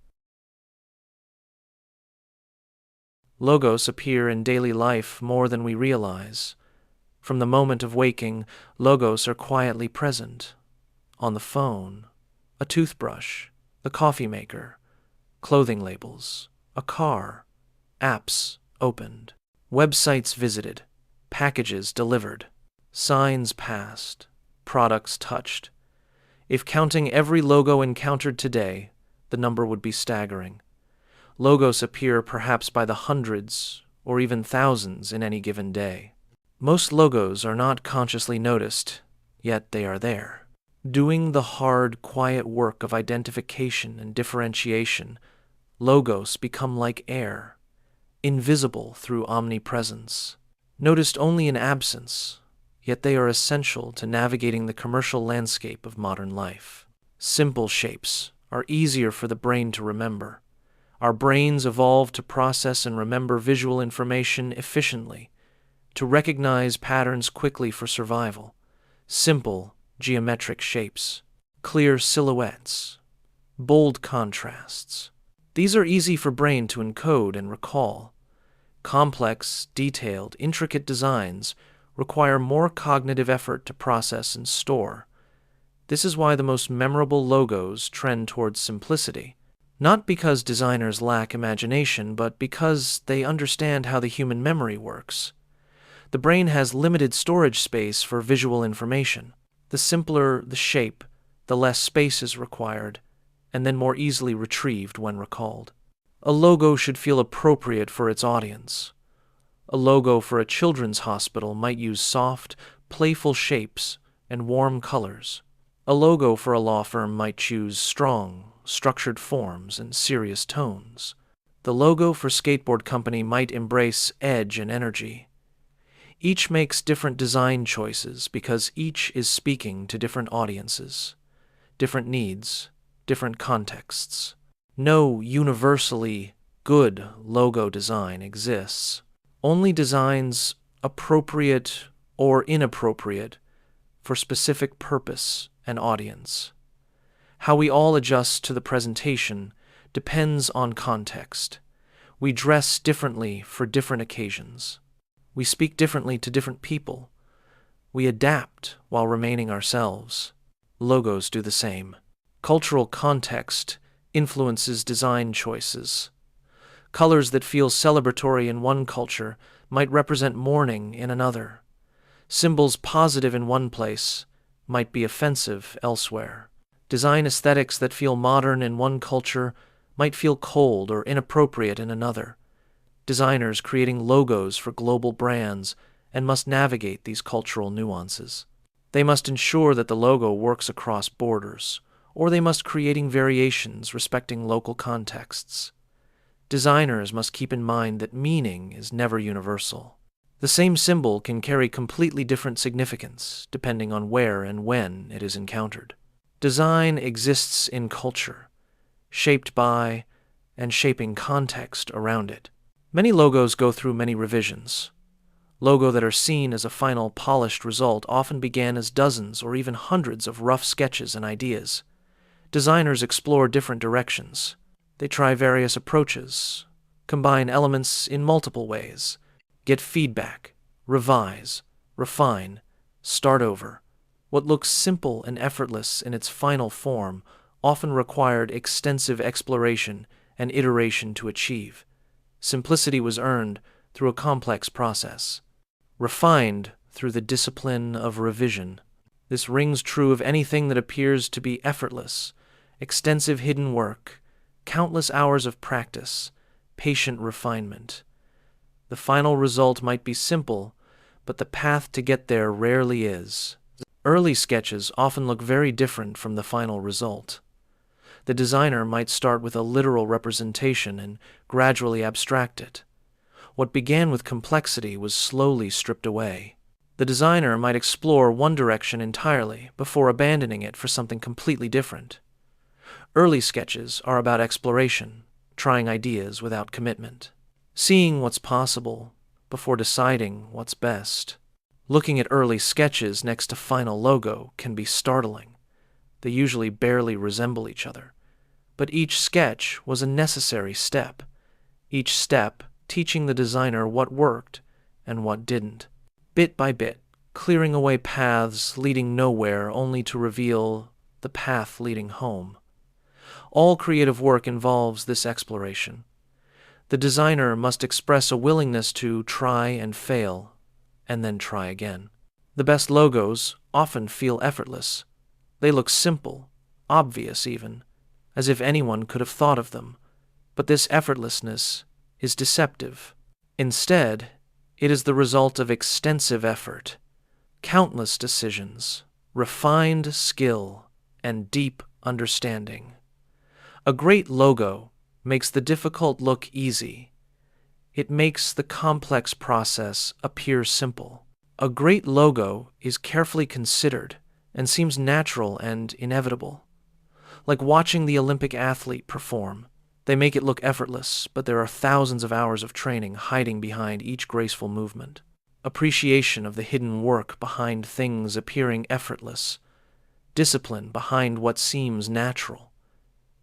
Logos appear in daily life more than we realize. From the moment of waking, logos are quietly present. On the phone, a toothbrush, the coffee maker, clothing labels, a car, apps opened, websites visited, packages delivered, signs passed, products touched. If counting every logo encountered today, the number would be staggering. Logos appear perhaps by the hundreds or even thousands in any given day. Most logos are not consciously noticed, yet they are there. Doing the hard, quiet work of identification and differentiation, logos become like air, invisible through omnipresence. Noticed only in absence, yet they are essential to navigating the commercial landscape of modern life. Simple shapes are easier for the brain to remember. Our brains evolved to process and remember visual information efficiently, to recognize patterns quickly for survival. Simple, geometric shapes, clear silhouettes, bold contrasts. These are easy for brain to encode and recall. Complex, detailed, intricate designs require more cognitive effort to process and store. This is why the most memorable logos trend towards simplicity. Not because designers lack imagination, but because they understand how the human memory works. The brain has limited storage space for visual information. The simpler the shape, the less space is required, and then more easily retrieved when recalled. A logo should feel appropriate for its audience. A logo for a children's hospital might use soft, playful shapes and warm colors. A logo for a law firm might choose strong, structured forms and serious tones. The logo for skateboard company might embrace edge and energy. Each makes different design choices because each is speaking to different audiences, different needs, different contexts. No universally good logo design exists. Only designs appropriate or inappropriate for specific purpose and audience. How we all adjust to the presentation depends on context. We dress differently for different occasions. We speak differently to different people. We adapt while remaining ourselves. Logos do the same. Cultural context influences design choices. Colors that feel celebratory in one culture might represent mourning in another. Symbols positive in one place might be offensive elsewhere. Design aesthetics that feel modern in one culture might feel cold or inappropriate in another. Designers creating logos for global brands and must navigate these cultural nuances. They must ensure that the logo works across borders, or they must creating variations respecting local contexts. Designers must keep in mind that meaning is never universal. The same symbol can carry completely different significance depending on where and when it is encountered. Design exists in culture, shaped by and shaping context around it. Many logos go through many revisions. Logos that are seen as a final polished result often began as dozens or even hundreds of rough sketches and ideas. Designers explore different directions. They try various approaches, combine elements in multiple ways, get feedback, revise, refine, start over. What looks simple and effortless in its final form often required extensive exploration and iteration to achieve. Simplicity was earned through a complex process, refined through the discipline of revision. This rings true of anything that appears to be effortless: extensive hidden work, countless hours of practice, patient refinement. The final result might be simple, but the path to get there rarely is. Early sketches often look very different from the final result. The designer might start with a literal representation and gradually abstract it. What began with complexity was slowly stripped away. The designer might explore one direction entirely before abandoning it for something completely different. Early sketches are about exploration, trying ideas without commitment, seeing what's possible before deciding what's best. Looking at early sketches next to final logo can be startling. They usually barely resemble each other. But each sketch was a necessary step, each step teaching the designer what worked and what didn't. Bit by bit, clearing away paths leading nowhere only to reveal the path leading home. All creative work involves this exploration. The designer must express a willingness to try and fail, and then try again. The best logos often feel effortless. They look simple, obvious even, as if anyone could have thought of them. But this effortlessness is deceptive. Instead, it is the result of extensive effort, countless decisions, refined skill, and deep understanding. A great logo makes the difficult look easy. It makes the complex process appear simple. A great logo is carefully considered and seems natural and inevitable. Like watching the Olympic athlete perform, they make it look effortless, but there are thousands of hours of training hiding behind each graceful movement. Appreciation of the hidden work behind things appearing effortless. Discipline behind what seems natural.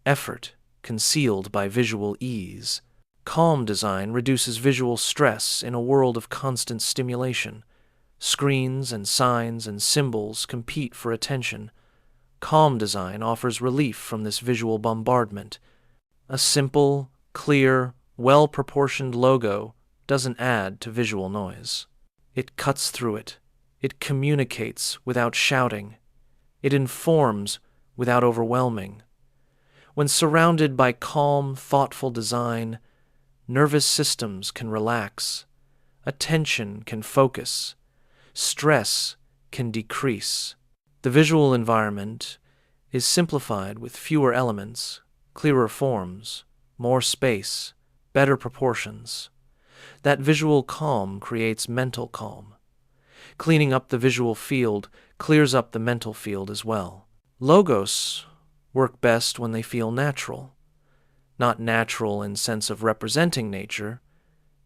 Effort concealed by visual ease. Calm design reduces visual stress in a world of constant stimulation. Screens and signs and symbols compete for attention. Calm design offers relief from this visual bombardment. A simple, clear, well-proportioned logo doesn't add to visual noise. It cuts through it. It communicates without shouting. It informs without overwhelming. When surrounded by calm, thoughtful design, nervous systems can relax, attention can focus, stress can decrease. The visual environment is simplified with fewer elements, clearer forms, more space, better proportions. That visual calm creates mental calm. Cleaning up the visual field clears up the mental field as well. Logos work best when they feel natural. Not natural in sense of representing nature,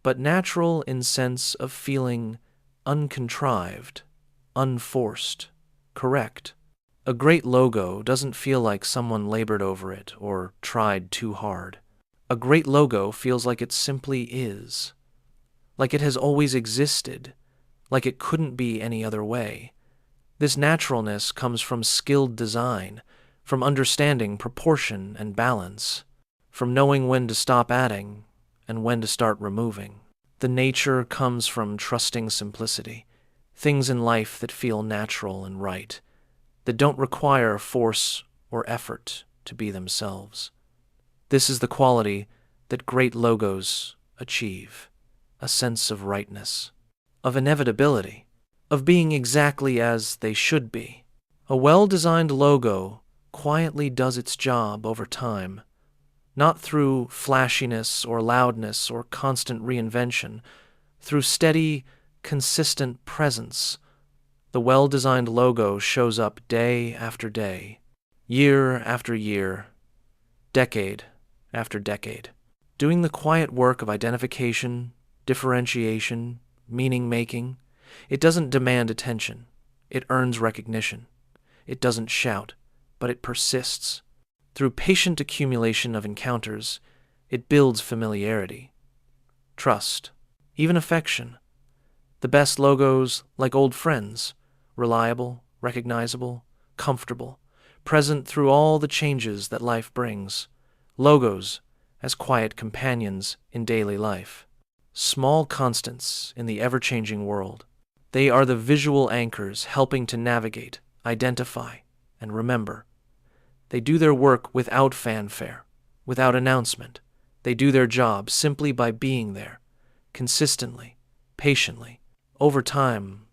but natural in sense of feeling uncontrived, unforced, correct. A great logo doesn't feel like someone labored over it or tried too hard. A great logo feels like it simply is, like it has always existed, like it couldn't be any other way. This naturalness comes from skilled design, from understanding proportion and balance, from knowing when to stop adding and when to start removing. The nature comes from trusting simplicity, things in life that feel natural and right, that don't require force or effort to be themselves. This is the quality that great logos achieve, a sense of rightness, of inevitability, of being exactly as they should be. A well-designed logo quietly does its job over time, not through flashiness or loudness or constant reinvention, through steady, consistent presence. The well-designed logo shows up day after day, year after year, decade after decade, doing the quiet work of identification, differentiation, meaning-making. It doesn't demand attention. It earns recognition. It doesn't shout, but it persists. Through patient accumulation of encounters, it builds familiarity, trust, even affection. The best logos, like old friends, reliable, recognizable, comfortable, present through all the changes that life brings. Logos as quiet companions in daily life. Small constants in the ever-changing world. They are the visual anchors helping to navigate, identify, and remember. They do their work without fanfare, without announcement. They do their job simply by being there, consistently, patiently. Over time,